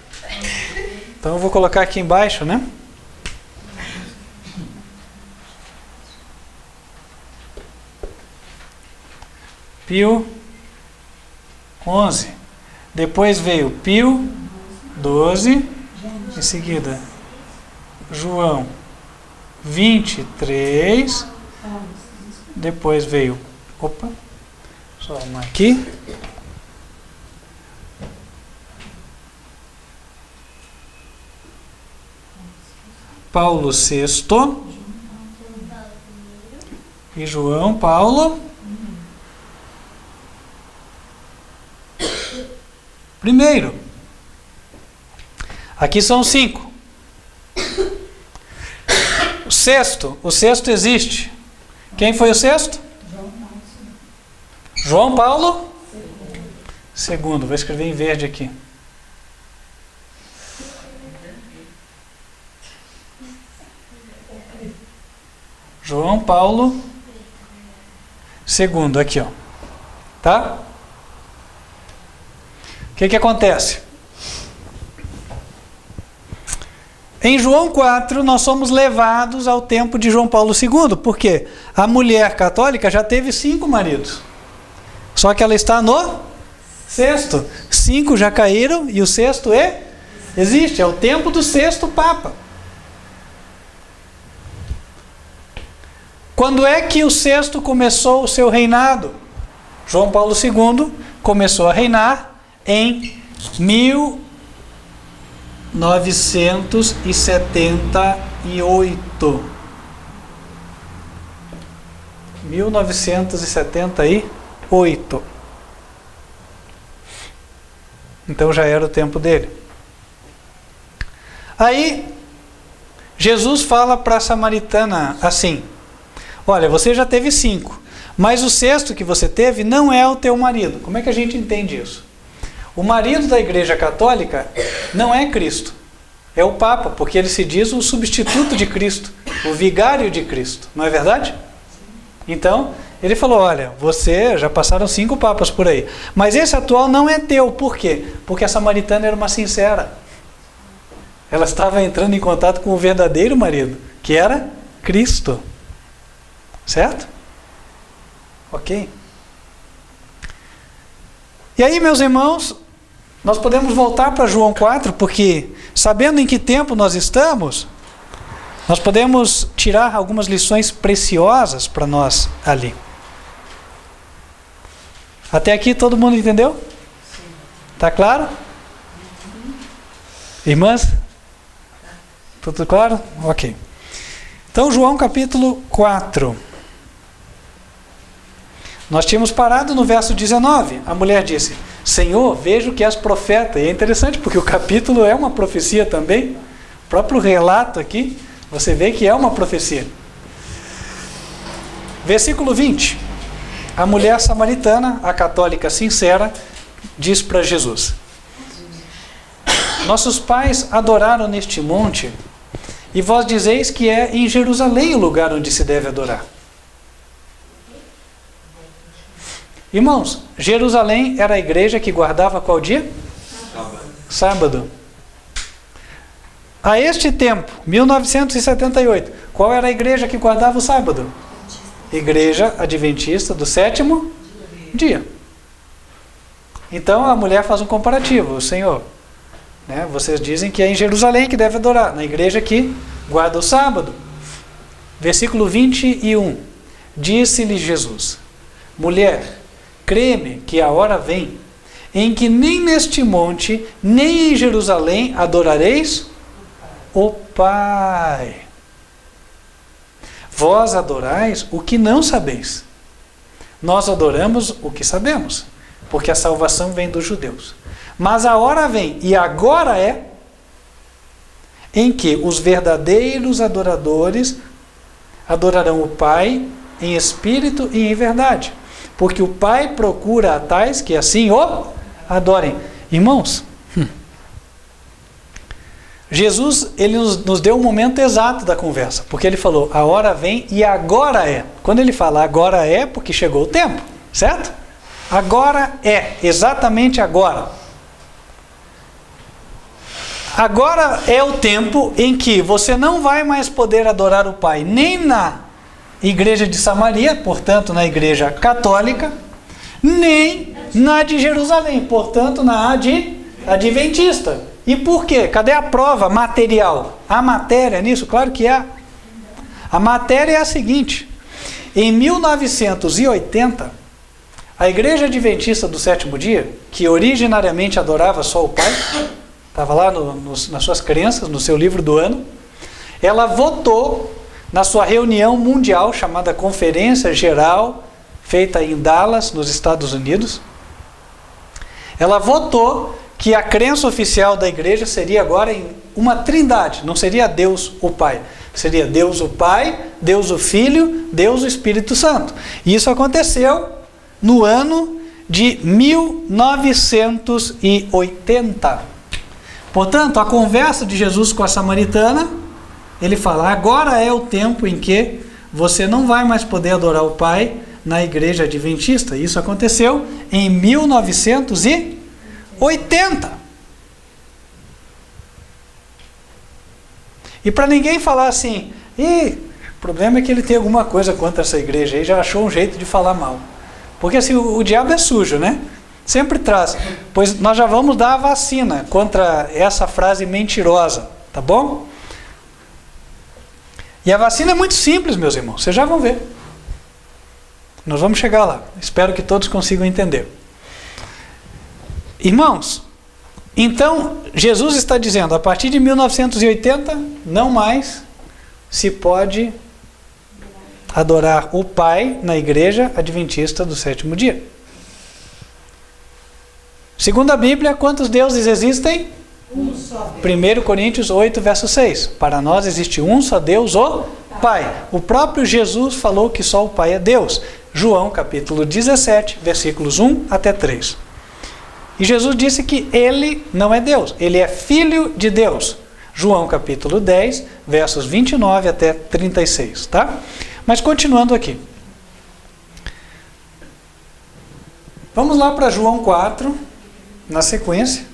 Então eu vou colocar aqui embaixo, né? Pio XI. Depois veio Pio XII. Em seguida, João 23. Depois veio... Opa! Só arrumar aqui. Paulo VI. E João Paulo I. Aqui são 5. O sexto existe. Quem foi o sexto? João Paulo II. Vou escrever em verde aqui. João Paulo II, aqui, ó. Tá? O que acontece? Em João 4, nós somos levados ao tempo de João Paulo II, porque a mulher católica já teve 5 maridos. Só que ela está no sexto. 5 já caíram e o sexto existe. É o tempo do sexto Papa. Quando é que o sexto começou o seu reinado? João Paulo II começou a reinar em 1978. 1978. Então já era o tempo dele. Aí, Jesus fala para a samaritana assim: olha, você já teve 5, mas o sexto que você teve não é o teu marido. Como é que a gente entende isso? O marido da Igreja Católica não é Cristo, é o Papa, porque ele se diz o substituto de Cristo, o vigário de Cristo, não é verdade? Então, ele falou: olha, você já passaram 5 papas por aí, mas esse atual não é teu. Por quê? Porque a samaritana era uma sincera. Ela estava entrando em contato com o verdadeiro marido, que era Cristo. Certo? Ok. E aí, meus irmãos, nós podemos voltar para João 4, porque sabendo em que tempo nós estamos, nós podemos tirar algumas lições preciosas para nós ali. Até aqui todo mundo entendeu? Sim. Tá claro? Irmãs? Tudo claro? Ok. Então, João capítulo 4. Nós tínhamos parado no verso 19. A mulher disse: Senhor, vejo que és profeta. E é interessante porque o capítulo é uma profecia também. O próprio relato aqui, você vê que é uma profecia. Versículo 20. A mulher samaritana, a católica sincera, diz para Jesus: Nossos pais adoraram neste monte, e vós dizeis que é em Jerusalém o lugar onde se deve adorar. Irmãos, Jerusalém era a igreja que guardava qual dia? Sábado. A este tempo, 1978, qual era a igreja que guardava o sábado? Igreja Adventista do sétimo dia. Então a mulher faz um comparativo. Senhor, vocês dizem que é em Jerusalém que deve adorar, na igreja que guarda o sábado. Versículo 21. Disse-lhe Jesus: Mulher, crê-me que a hora vem em que nem neste monte, nem em Jerusalém adorareis o Pai. Vós adorais o que não sabeis. Nós adoramos o que sabemos, porque a salvação vem dos judeus. Mas a hora vem, e agora é, em que os verdadeiros adoradores adorarão o Pai em espírito e em verdade. Porque o Pai procura a tais que assim o adorem. Irmãos, Jesus, ele nos deu o momento exato da conversa, porque ele falou, a hora vem e agora é. Quando ele fala agora é, porque chegou o tempo, certo? Agora é, exatamente agora. Agora é o tempo em que você não vai mais poder adorar o Pai, nem na igreja de Samaria, portanto na igreja católica, nem na de Jerusalém, portanto na adventista. E por quê? Cadê a prova material? A matéria nisso? Claro que há. A matéria é a seguinte: em 1980, a igreja adventista do sétimo dia, que originariamente adorava só o Pai, estava lá nas suas crenças, no seu livro do ano, ela votou na sua reunião mundial, chamada Conferência Geral, feita em Dallas, nos Estados Unidos, ela votou que a crença oficial da igreja seria agora em uma trindade, não seria Deus o Pai, seria Deus o Pai, Deus o Filho, Deus o Espírito Santo. E isso aconteceu no ano de 1980. Portanto, a conversa de Jesus com a samaritana, ele fala, agora é o tempo em que você não vai mais poder adorar o Pai na igreja adventista. Isso aconteceu em 1980. E para ninguém falar assim, o problema é que ele tem alguma coisa contra essa igreja, aí já achou um jeito de falar mal. Porque assim, o diabo é sujo, né? Sempre traz. Pois nós já vamos dar a vacina contra essa frase mentirosa, tá bom? E a vacina é muito simples, meus irmãos, vocês já vão ver. Nós vamos chegar lá. Espero que todos consigam entender. Irmãos, então Jesus está dizendo, a partir de 1980, não mais se pode adorar o Pai na igreja adventista do sétimo dia. Segundo a Bíblia, quantos deuses existem? Um só Deus. 1 Coríntios 8, verso 6. Para nós existe um só Deus, o Pai. O próprio Jesus falou que só o Pai é Deus. João capítulo 17, versículos 1 até 3. E Jesus disse que ele não é Deus, ele é filho de Deus. João capítulo 10, versos 29 até 36, tá? Mas continuando aqui. Vamos lá para João 4, na sequência.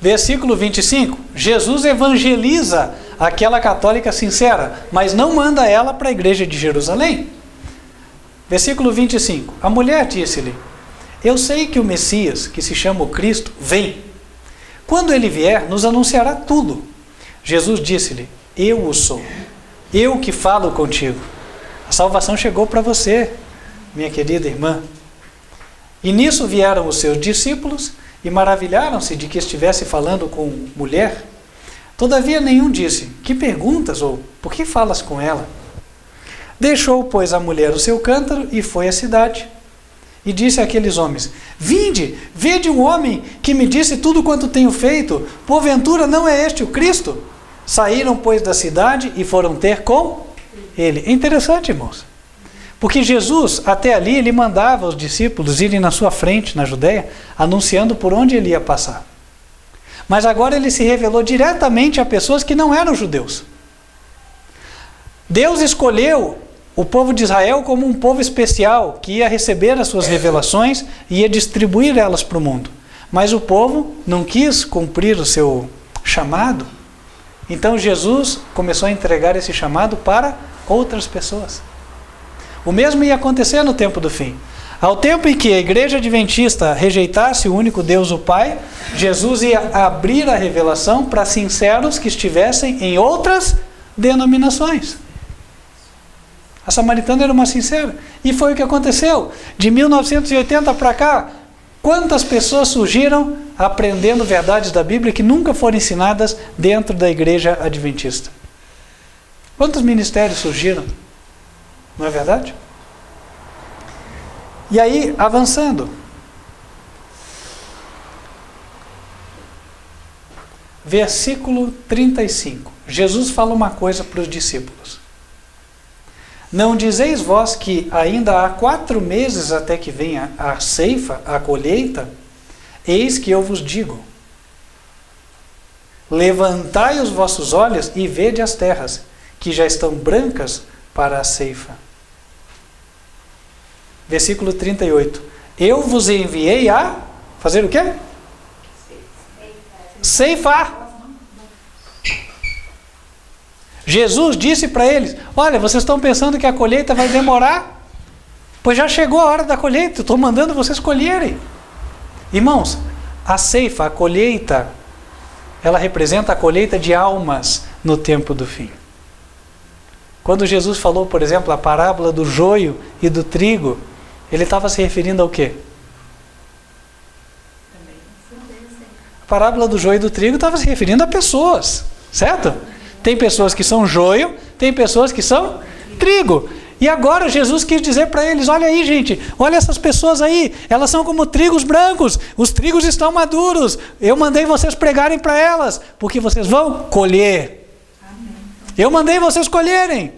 Versículo 25. Jesus evangeliza aquela católica sincera, mas não manda ela para a igreja de Jerusalém. Versículo 25. A mulher disse-lhe, eu sei que o Messias, que se chama o Cristo, vem. Quando ele vier, nos anunciará tudo. Jesus disse-lhe, eu o sou. Eu que falo contigo. A salvação chegou para você. minha querida irmã. E nisso vieram os seus discípulos e maravilharam-se de que estivesse falando com mulher. Todavia nenhum disse: que perguntas? Ou por que falas com ela? Deixou, pois, a mulher o seu cântaro e foi à cidade. E disse àqueles homens: vinde, vede um homem que me disse tudo quanto tenho feito. Porventura não é este o Cristo? Saíram, pois, da cidade e foram ter com ele. É interessante, irmãos. Porque Jesus, até ali, ele mandava os discípulos irem na sua frente, na Judéia, anunciando por onde ele ia passar. Mas agora ele se revelou diretamente a pessoas que não eram judeus. Deus escolheu o povo de Israel como um povo especial, que ia receber as suas revelações e ia distribuir elas para o mundo. Mas o povo não quis cumprir o seu chamado. Então Jesus começou a entregar esse chamado para outras pessoas. O mesmo ia acontecer no tempo do fim. Ao tempo em que a igreja adventista rejeitasse o único Deus, o Pai, Jesus ia abrir a revelação para sinceros que estivessem em outras denominações. A samaritana era uma sincera. E foi o que aconteceu. De 1980 para cá, quantas pessoas surgiram aprendendo verdades da Bíblia que nunca foram ensinadas dentro da igreja adventista? Quantos ministérios surgiram? Não é verdade? E aí, avançando. Versículo 35. Jesus fala uma coisa para os discípulos. Não dizeis vós que ainda há 4 meses até que venha a ceifa, a colheita? Eis que eu vos digo: levantai os vossos olhos e vede as terras, que já estão brancas para a ceifa. Versículo 38. Eu vos enviei a fazer o quê? Ceifar. Jesus disse para eles: olha, vocês estão pensando que a colheita vai demorar? Pois já chegou a hora da colheita, eu estou mandando vocês colherem. Irmãos, a ceifa, a colheita, ela representa a colheita de almas no tempo do fim. Quando Jesus falou, por exemplo, a parábola do joio e do trigo, ele estava se referindo ao quê? A parábola do joio e do trigo estava se referindo a pessoas, certo? Tem pessoas que são joio, tem pessoas que são trigo. E agora Jesus quis dizer para eles: olha aí, gente, olha essas pessoas aí, elas são como trigos brancos, os trigos estão maduros, eu mandei vocês pregarem para elas, porque vocês vão colher. Eu mandei vocês colherem.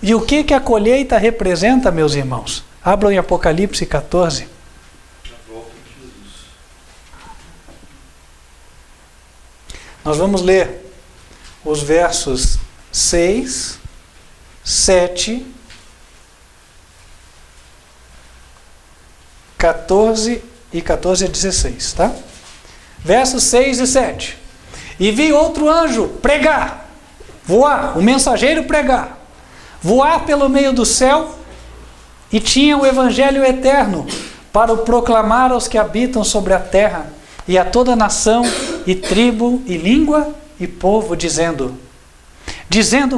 E o que a colheita representa, meus irmãos? Abram em Apocalipse 14. Nós vamos ler os versos 6, 7, 14 e 14 a 16, tá? Versos 6 e 7. E vi outro anjo pregar, voar, o mensageiro pregar, voar pelo meio do céu, e tinha o evangelho eterno para o proclamar aos que habitam sobre a terra, e a toda nação, e tribo, e língua, e povo, dizendo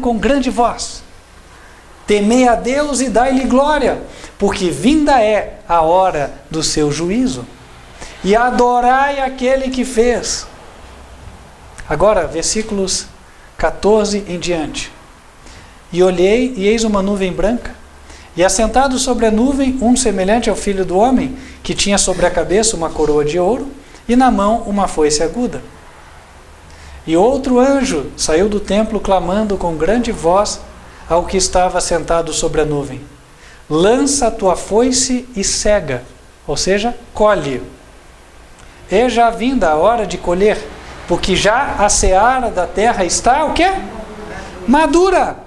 com grande voz: temei a Deus e dai-lhe glória, porque vinda é a hora do seu juízo, e adorai aquele que fez. Agora, versículos 14 em diante. E olhei, e eis uma nuvem branca, e assentado sobre a nuvem, um semelhante ao filho do homem, que tinha sobre a cabeça uma coroa de ouro, e na mão uma foice aguda. E outro anjo saiu do templo clamando com grande voz ao que estava sentado sobre a nuvem: lança a tua foice e cega, ou seja, colhe. É já vinda a hora de colher, porque já a seara da terra está o quê? Madura.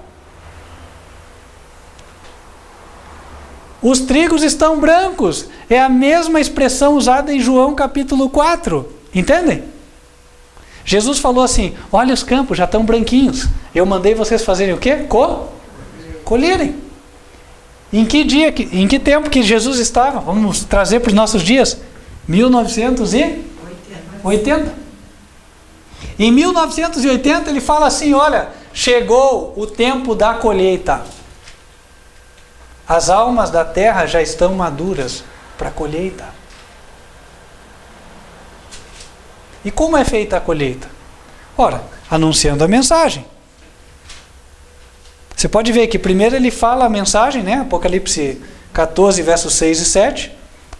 Os trigos estão brancos. É a mesma expressão usada em João capítulo 4. Entendem? Jesus falou assim: olha, os campos já estão branquinhos. Eu mandei vocês fazerem o quê? Colherem. Em que tempo que Jesus estava? Vamos trazer para os nossos dias. 1980. Em 1980 ele fala assim: olha, chegou o tempo da colheita. As almas da terra já estão maduras para a colheita. E como é feita a colheita? Ora, anunciando a mensagem. Você pode ver que primeiro ele fala a mensagem, né? Apocalipse 14, versos 6 e 7.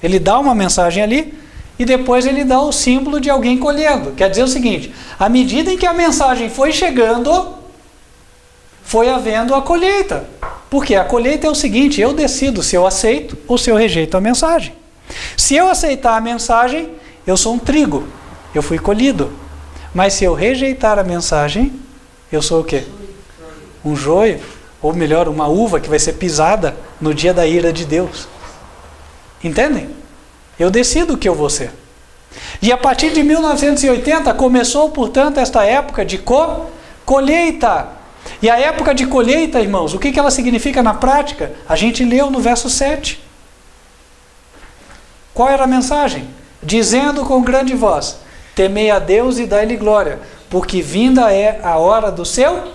Ele dá uma mensagem ali e depois ele dá o símbolo de alguém colhendo. Quer dizer o seguinte, à medida em que a mensagem foi chegando, foi havendo a colheita. Porque a colheita é o seguinte, eu decido se eu aceito ou se eu rejeito a mensagem. Se eu aceitar a mensagem, eu sou um trigo, eu fui colhido. Mas se eu rejeitar a mensagem, eu sou o quê? Um joio, ou melhor, uma uva que vai ser pisada no dia da ira de Deus. Entendem? Eu decido o que eu vou ser. E a partir de 1980 começou, portanto, esta época de colheita. E a época de colheita, irmãos, o que ela significa na prática? A gente leu no verso 7. Qual era a mensagem? Dizendo com grande voz, temei a Deus e dai-lhe glória, porque vinda é a hora do seu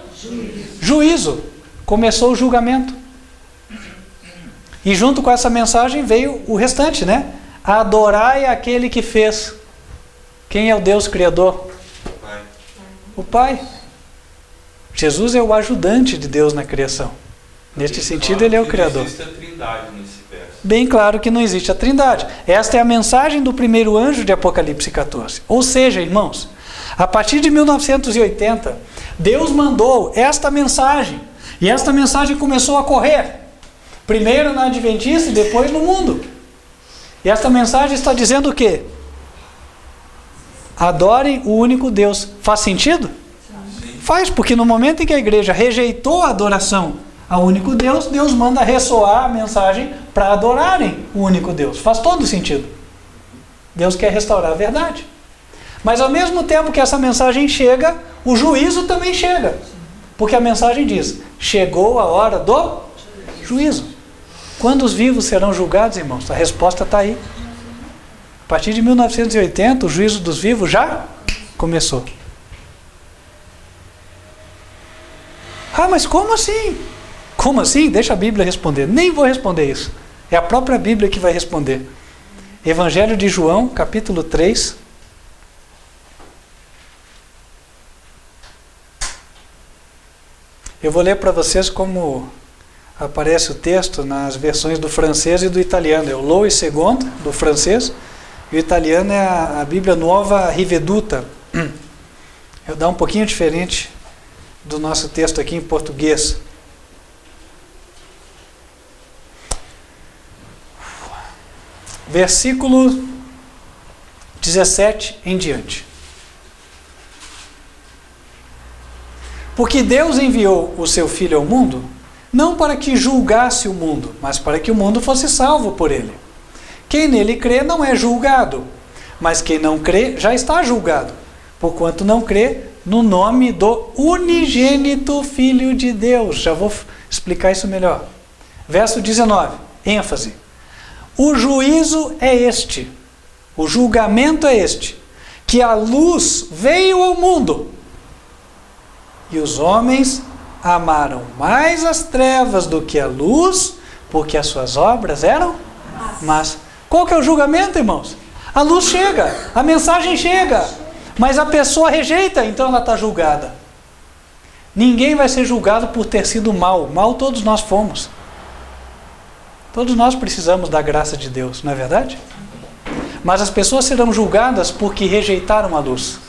juízo. Começou o julgamento. E junto com essa mensagem veio o restante, né? Adorai aquele que fez. Quem é o Deus Criador? O Pai. Jesus é o ajudante de Deus na criação. Neste sentido, ele é o Criador. Não existe a trindade nesse verso. Bem claro que não existe a trindade. Esta é a mensagem do primeiro anjo de Apocalipse 14. Ou seja, irmãos, a partir de 1980, Deus mandou esta mensagem. E esta mensagem começou a correr. Primeiro na Adventista e depois no mundo. E esta mensagem está dizendo o quê? Adorem o único Deus. Faz sentido? Sim. Faz, porque no momento em que a igreja rejeitou a adoração ao único Deus, Deus manda ressoar a mensagem para adorarem o único Deus. Faz todo sentido. Deus quer restaurar a verdade. Mas ao mesmo tempo que essa mensagem chega, o juízo também chega. Porque a mensagem diz, chegou a hora do juízo. Quando os vivos serão julgados, irmãos? A resposta está aí. A partir de 1980, o juízo dos vivos já começou. Ah, mas como assim? Como assim? Deixa a Bíblia responder. Nem vou responder isso. É a própria Bíblia que vai responder. Evangelho de João, capítulo 3. Eu vou ler para vocês como aparece o texto nas versões do francês e do italiano. É o Louis II, do francês, e o italiano é a Bíblia Nova Riveduta. Dá um pouquinho diferente do nosso texto aqui em português. Versículo 17 em diante. Porque Deus enviou o seu Filho ao mundo, não para que julgasse o mundo, mas para que o mundo fosse salvo por ele. Quem nele crê não é julgado, mas quem não crê já está julgado, porquanto não crê no nome do unigênito Filho de Deus. Já vou explicar isso melhor. Verso 19, ênfase. O juízo é este, o julgamento é este, que a luz veio ao mundo, e os homens amaram mais as trevas do que a luz, porque as suas obras eram más. Qual que é o julgamento, irmãos? A luz chega, a mensagem chega, mas a pessoa rejeita, então ela está julgada. Ninguém vai ser julgado por ter sido mal. Mal todos nós fomos. Todos nós precisamos da graça de Deus, não é verdade? Mas as pessoas serão julgadas porque rejeitaram a luz.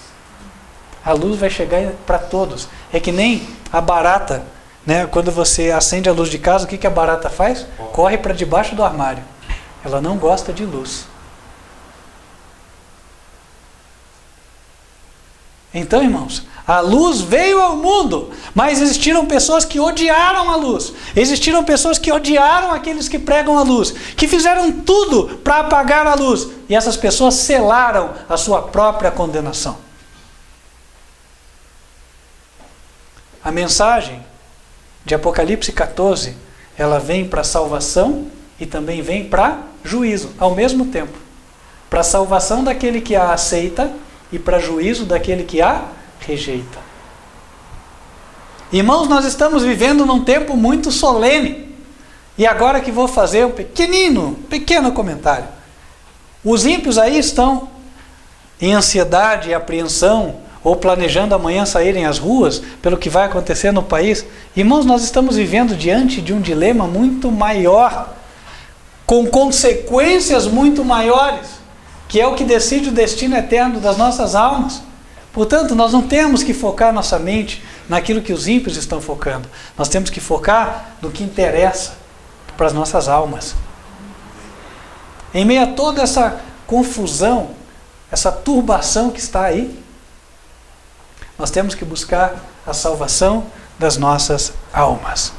A luz vai chegar para todos. É que nem a barata, né? Quando você acende a luz de casa, o que a barata faz? Corre para debaixo do armário. Ela não gosta de luz. Então, irmãos, a luz veio ao mundo, mas existiram pessoas que odiaram a luz. Existiram pessoas que odiaram aqueles que pregam a luz, que fizeram tudo para apagar a luz. E essas pessoas selaram a sua própria condenação. A mensagem de Apocalipse 14, ela vem para salvação e também vem para juízo, ao mesmo tempo. Para salvação daquele que a aceita e para juízo daquele que a rejeita. Irmãos, nós estamos vivendo num tempo muito solene. E agora que vou fazer um pequeno comentário. Os ímpios aí estão em ansiedade e apreensão, ou planejando amanhã saírem às ruas, pelo que vai acontecer no país. Irmãos, nós estamos vivendo diante de um dilema muito maior, com consequências muito maiores, que é o que decide o destino eterno das nossas almas. Portanto, nós não temos que focar nossa mente naquilo que os ímpios estão focando. Nós temos que focar no que interessa para as nossas almas. Em meio a toda essa confusão, essa turbação que está aí, nós temos que buscar a salvação das nossas almas.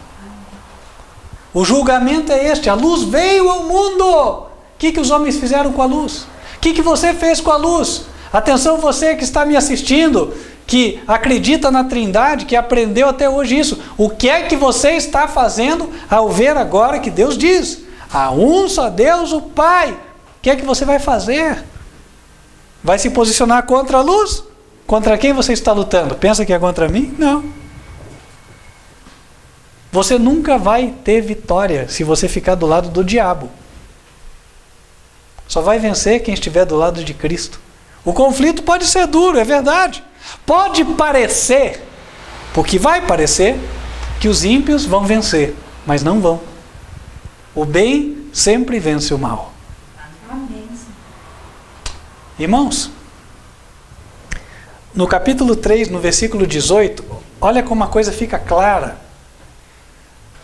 O julgamento é este: a luz veio ao mundo. O que os homens fizeram com a luz? O que você fez com a luz? Atenção, você que está me assistindo, que acredita na Trindade, que aprendeu até hoje isso. O que é que você está fazendo ao ver agora que Deus diz: há um só Deus, o Pai? O que é que você vai fazer? Vai se posicionar contra a luz? Contra quem você está lutando? Pensa que é contra mim? Não. Você nunca vai ter vitória se você ficar do lado do diabo. Só vai vencer quem estiver do lado de Cristo. O conflito pode ser duro, é verdade. Pode parecer, porque vai parecer, que os ímpios vão vencer, mas não vão. O bem sempre vence o mal. Irmãos, no capítulo 3, no versículo 18, olha como a coisa fica clara.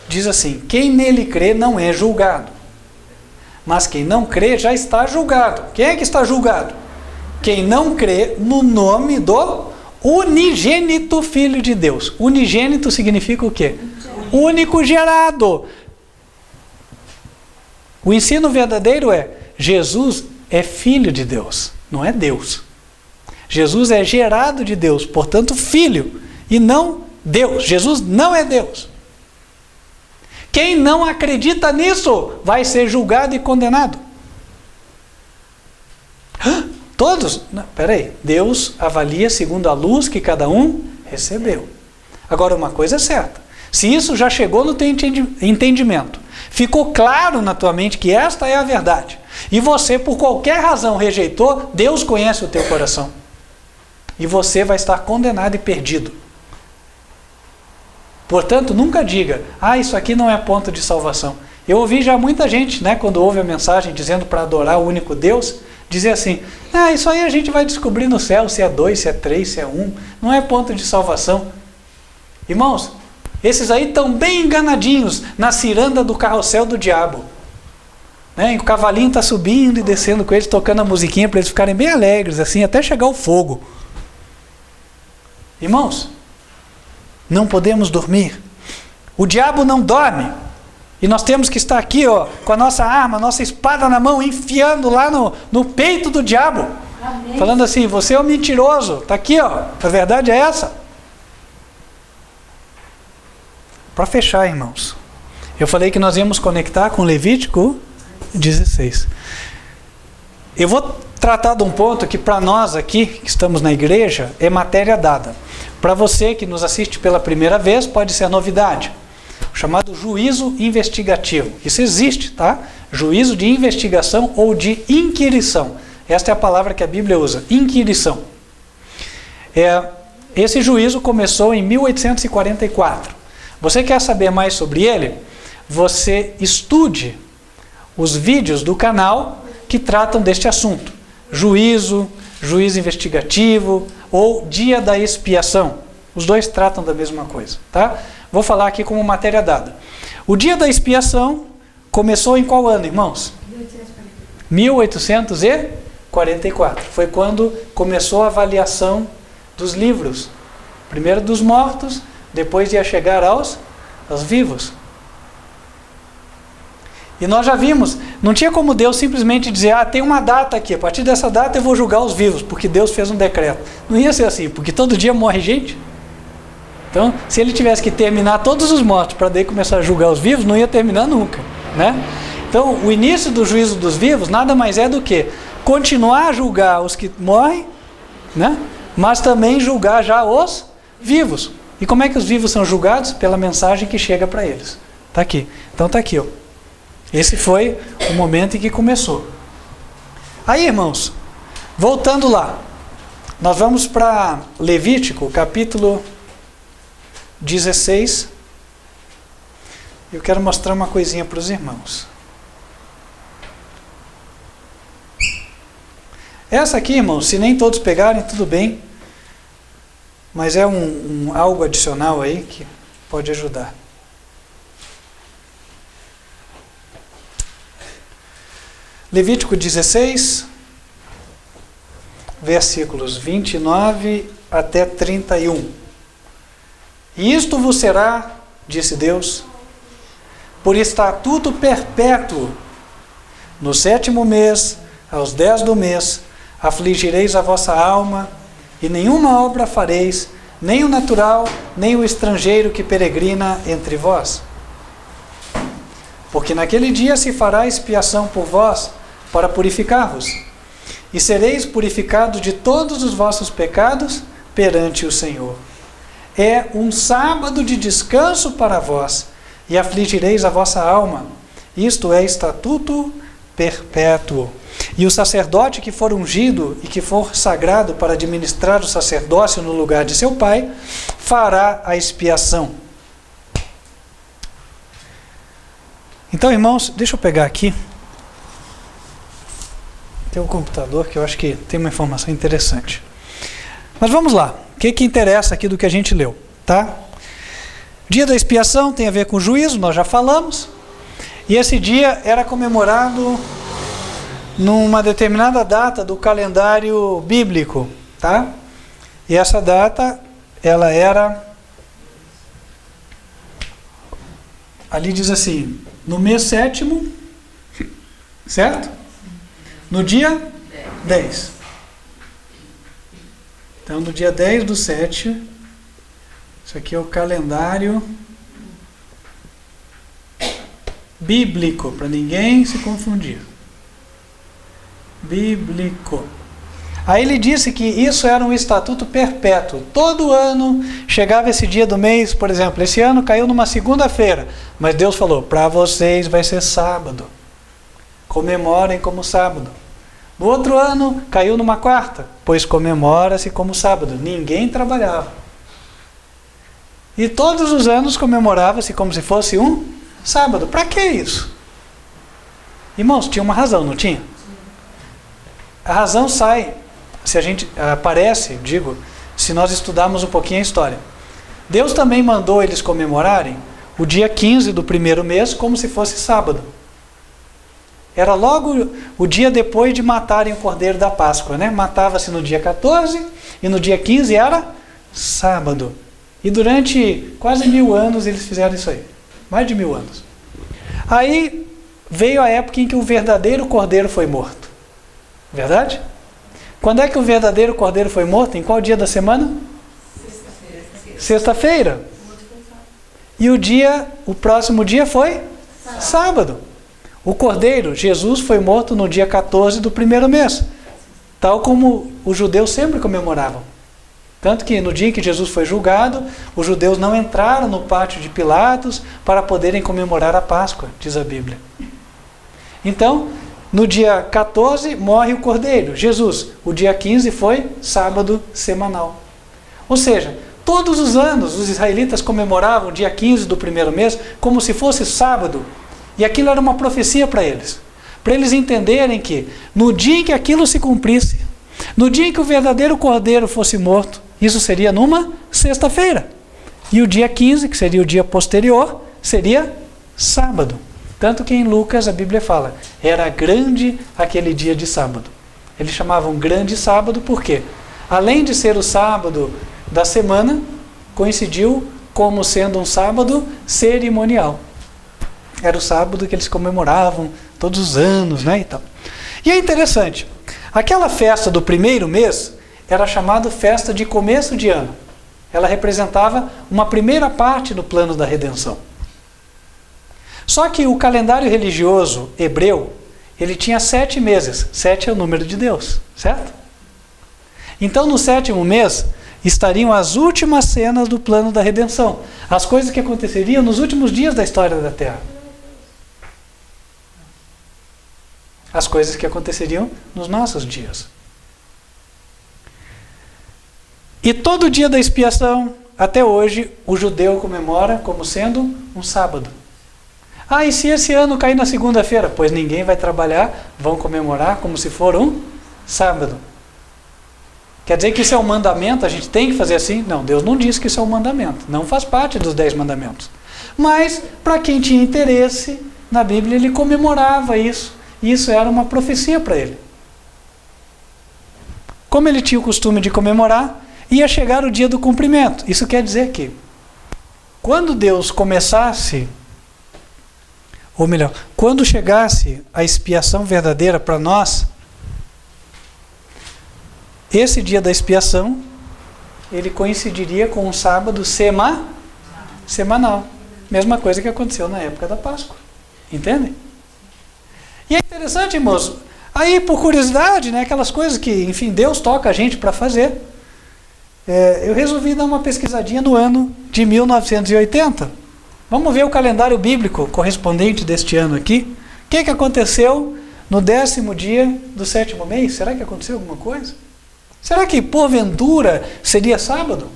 Diz assim: quem nele crê não é julgado, mas quem não crê já está julgado. Quem é que está julgado? Quem não crê no nome do unigênito Filho de Deus. Unigênito significa o quê? Único gerado. O ensino verdadeiro é: Jesus é Filho de Deus, não é Deus. Jesus é gerado de Deus, portanto Filho, e não Deus. Jesus não é Deus. Quem não acredita nisso vai ser julgado e condenado. Todos? Não, peraí. Deus avalia segundo a luz que cada um recebeu. Agora, uma coisa é certa: se isso já chegou no teu entendimento, ficou claro na tua mente que esta é a verdade, e você por qualquer razão rejeitou, Deus conhece o teu coração. E você vai estar condenado e perdido. Portanto, nunca diga: isso aqui não é ponto de salvação. Eu ouvi já muita gente, quando ouve a mensagem dizendo para adorar o único Deus, dizer assim: isso aí a gente vai descobrir no céu, se é 2, se é 3, se é 1, não é ponto de salvação. Irmãos, esses aí estão bem enganadinhos na ciranda do carrossel do diabo. E o cavalinho está subindo e descendo com eles, tocando a musiquinha para eles ficarem bem alegres, assim, até chegar o fogo. Irmãos, não podemos dormir. O diabo não dorme. E nós temos que estar aqui, com a nossa arma, a nossa espada na mão, enfiando lá no peito do diabo. Amém. Falando assim: você é um mentiroso. Está aqui, a verdade é essa. Para fechar, irmãos, eu falei que nós íamos conectar com Levítico 16. Eu vou tratar de um ponto que para nós aqui, que estamos na igreja, é matéria dada. Para você que nos assiste pela primeira vez, pode ser novidade. O chamado juízo investigativo. Isso existe, tá? Juízo de investigação ou de inquirição. Esta é a palavra que a Bíblia usa, inquirição. Esse juízo começou em 1844. Você quer saber mais sobre ele? Você estude os vídeos do canal que tratam deste assunto. Juízo investigativo ou dia da expiação. Os dois tratam da mesma coisa, tá? Vou falar aqui como matéria dada. O dia da expiação começou em qual ano, irmãos? 1844. Foi quando começou a avaliação dos livros. Primeiro dos mortos, depois ia chegar aos vivos. E nós já vimos, não tinha como Deus simplesmente dizer: tem uma data aqui, a partir dessa data eu vou julgar os vivos, porque Deus fez um decreto. Não ia ser assim, porque todo dia morre gente. Então, se ele tivesse que terminar todos os mortos para daí começar a julgar os vivos, não ia terminar nunca, Então, o início do juízo dos vivos nada mais é do que continuar a julgar os que morrem, mas também julgar já os vivos. E como é que os vivos são julgados? Pela mensagem que chega para eles. Está aqui. Então está aqui, Esse foi o momento em que começou. Aí, irmãos, voltando lá, nós vamos para Levítico, capítulo 16. Eu quero mostrar uma coisinha para os irmãos. Essa aqui, irmãos, se nem todos pegarem, tudo bem. Mas é algo adicional aí que pode ajudar. Levítico 16, versículos 29 até 31. E isto vos será, disse Deus, por estatuto perpétuo. No 7º mês, aos 10 do mês, afligireis a vossa alma, e nenhuma obra fareis, nem o natural, nem o estrangeiro que peregrina entre vós. Porque naquele dia se fará expiação por vós, para purificar-vos, e sereis purificados de todos os vossos pecados perante o Senhor. É um sábado de descanso para vós, e afligireis a vossa alma. Isto é estatuto perpétuo. E o sacerdote que for ungido e que for sagrado para administrar o sacerdócio no lugar de seu pai, fará a expiação. Então, irmãos, deixa eu pegar aqui. Tem um computador que eu acho que tem uma informação interessante. Mas vamos lá. O que interessa aqui do que a gente leu, tá? Dia da expiação tem a ver com o juízo, nós já falamos. E esse dia era comemorado numa determinada data do calendário bíblico, tá? E essa data, ela era, ali diz assim, no mês 7º, certo? No dia 10. Então, no dia 10 do 7, isso aqui é o calendário bíblico, para ninguém se confundir. Bíblico. Aí ele disse que isso era um estatuto perpétuo. Todo ano chegava esse dia do mês, por exemplo, esse ano caiu numa segunda-feira, mas Deus falou, para vocês vai ser sábado. Comemorem como sábado. No outro ano caiu numa quarta, pois comemora-se como sábado. Ninguém trabalhava. E todos os anos comemorava-se como se fosse um sábado. Para que isso? Irmãos, tinha uma razão, não tinha? A razão sai, se a gente aparece, se nós estudarmos um pouquinho a história. Deus também mandou eles comemorarem o dia 15 do primeiro mês como se fosse sábado. Era logo o dia depois de matarem o cordeiro da Páscoa, né? Matava-se no dia 14 e no dia 15 era sábado. E durante quase 1000 anos eles fizeram isso aí. Mais de 1000 anos. Aí veio a época em que o verdadeiro cordeiro foi morto. Verdade? Quando é que o verdadeiro cordeiro foi morto? Em qual dia da semana? Sexta-feira. E o próximo dia foi? Sábado. O cordeiro, Jesus, foi morto no dia 14 do primeiro mês, tal como os judeus sempre comemoravam. Tanto que no dia em que Jesus foi julgado, os judeus não entraram no pátio de Pilatos para poderem comemorar a Páscoa, diz a Bíblia. Então, no dia 14 morre o cordeiro, Jesus. O dia 15 foi sábado semanal. Ou seja, todos os anos os israelitas comemoravam o dia 15 do primeiro mês como se fosse sábado. E aquilo era uma profecia para eles entenderem que no dia em que aquilo se cumprisse, no dia em que o verdadeiro cordeiro fosse morto, isso seria numa sexta-feira. E o dia 15, que seria o dia posterior, seria sábado. Tanto que em Lucas a Bíblia fala, era grande aquele dia de sábado. Eles chamavam grande sábado porque, além de ser o sábado da semana, coincidiu como sendo um sábado cerimonial. Era o sábado que eles comemoravam todos os anos, né, e tal. E é interessante, aquela festa do primeiro mês era chamada festa de começo de ano. Ela representava uma primeira parte do plano da redenção. Só que o calendário religioso hebreu, ele tinha 7 meses. 7 é o número de Deus, certo? Então, no 7º mês, estariam as últimas cenas do plano da redenção. As coisas que aconteceriam nos últimos dias da história da Terra. as coisas que aconteceriam nos nossos dias. E todo dia da expiação, até hoje, o judeu comemora como sendo um sábado. Ah, e se esse ano cair na segunda-feira? Pois ninguém vai trabalhar, vão comemorar como se for um sábado. Quer dizer que isso é um mandamento, a gente tem que fazer assim? Não, Deus não disse que isso é um mandamento. Não faz parte dos 10 mandamentos. Mas, para quem tinha interesse, na Bíblia ele comemorava isso. E isso era uma profecia para ele. Como ele tinha o costume de comemorar, ia chegar o dia do cumprimento. Isso quer dizer que, quando Deus começasse, ou melhor, quando chegasse a expiação verdadeira para nós, esse dia da expiação, ele coincidiria com um sábado semanal. Mesma coisa que aconteceu na época da Páscoa. Entendem? E é interessante, irmãos, aí por curiosidade, né, aquelas coisas que, enfim, Deus toca a gente para fazer, eu resolvi dar uma pesquisadinha no ano de 1980. Vamos ver o calendário bíblico correspondente deste ano aqui. O que aconteceu no 10º dia do 7º mês? Será que aconteceu alguma coisa? Será que, porventura, seria sábado?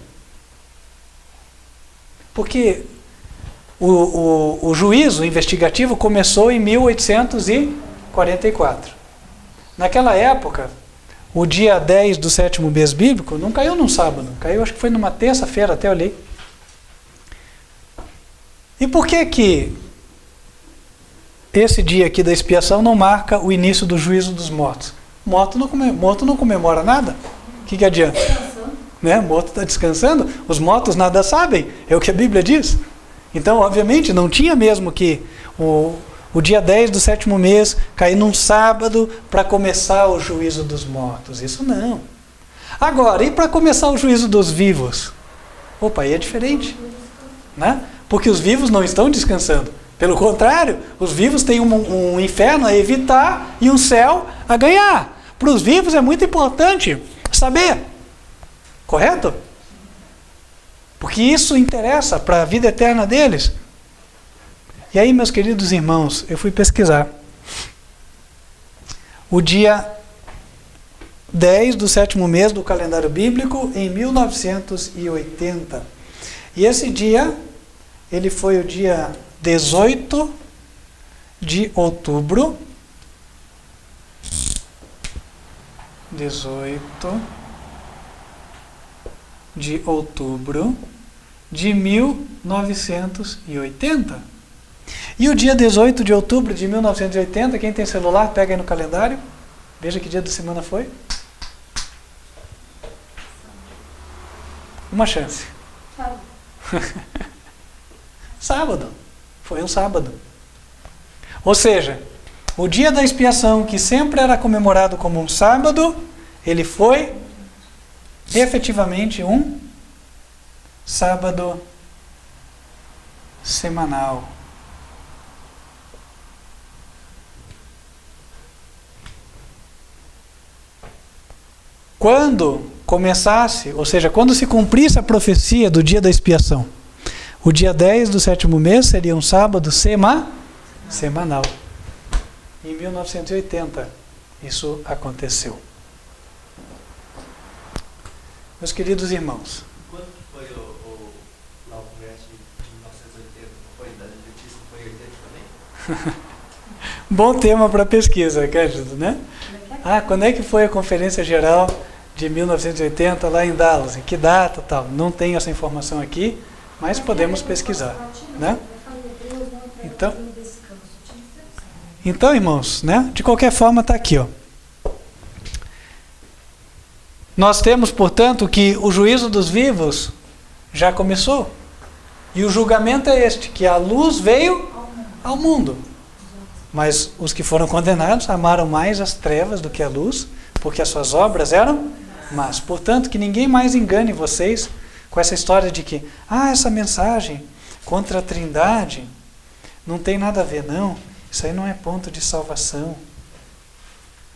Porque o juízo investigativo começou em 1844. Naquela época, o dia 10 do 7º mês bíblico não caiu num sábado, caiu, acho que foi numa terça-feira, até olhei. E por que esse dia aqui da expiação não marca o início do juízo dos mortos? Morto não comemora nada. O que adianta? Né? Morto está descansando, os mortos nada sabem, é o que a Bíblia diz. Então, obviamente, não tinha mesmo que o dia 10 do 7º mês cair num sábado para começar o juízo dos mortos. Isso não. Agora, e para começar o juízo dos vivos? Opa, aí é diferente. Né? Porque os vivos não estão descansando. Pelo contrário, os vivos têm um inferno a evitar e um céu a ganhar. Para os vivos é muito importante saber. Correto? Porque isso interessa para a vida eterna deles. E aí, meus queridos irmãos, eu fui pesquisar. O dia 10 do 7º mês do calendário bíblico, em 1980. E esse dia, ele foi o dia 18 de outubro. 18 de outubro de 1980. E o dia 18 de outubro de 1980, quem tem celular, pega aí no calendário. Veja que dia da semana foi. Uma chance. Sábado. Foi um sábado. Ou seja, o dia da expiação, que sempre era comemorado como um sábado, ele foi efetivamente um sábado semanal. Quando começasse, ou seja, quando se cumprisse a profecia do dia da expiação, o dia 10 do 7º mês seria um sábado semanal. Em 1980, isso aconteceu. Meus queridos irmãos. Quando foi lá o congresso de 1980? Foi da Adventista, foi 80 também? Bom tema para pesquisa, Cândido, né? Quando é que foi a conferência geral de 1980 lá em Dallas? Em que data, tal? Não tenho essa informação aqui, mas podemos pesquisar, né? Então, irmãos, né? De qualquer forma, está aqui, ó. Nós temos, portanto, que o juízo dos vivos já começou. E o julgamento é este, que a luz veio ao mundo. Mas os que foram condenados amaram mais as trevas do que a luz, porque as suas obras eram más. Portanto, que ninguém mais engane vocês com essa história de que, essa mensagem contra a Trindade não tem nada a ver, não. Isso aí não é ponto de salvação.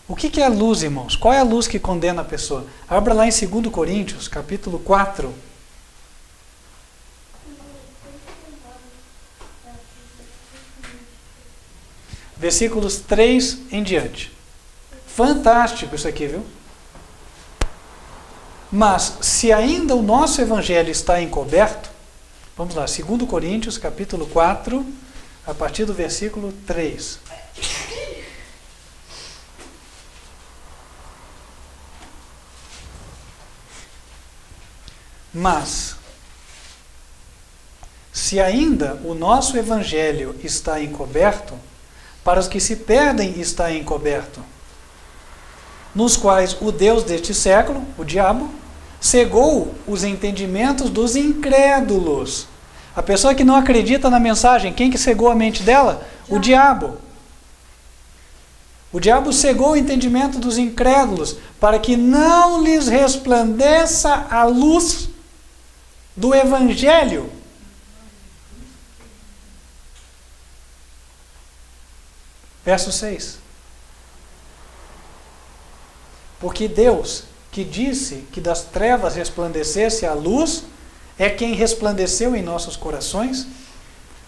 O que é a luz, irmãos? Qual é a luz que condena a pessoa? Abra lá em 2 Coríntios, capítulo 4. versículos 3 em diante. Fantástico isso aqui, viu? Mas, se ainda o nosso evangelho está encoberto, vamos lá, 2 Coríntios, capítulo 4, a partir do versículo 3. Mas, se ainda o nosso evangelho está encoberto, para os que se perdem está encoberto, nos quais o Deus deste século, o diabo, cegou os entendimentos dos incrédulos. A pessoa que não acredita na mensagem, quem que cegou a mente dela? O diabo. O diabo cegou o entendimento dos incrédulos, para que não lhes resplandeça a luz do evangelho. Verso 6. Porque Deus, que disse que das trevas resplandecesse a luz, é quem resplandeceu em nossos corações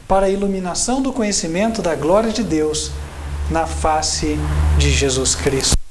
para a iluminação do conhecimento da glória de Deus na face de Jesus Cristo.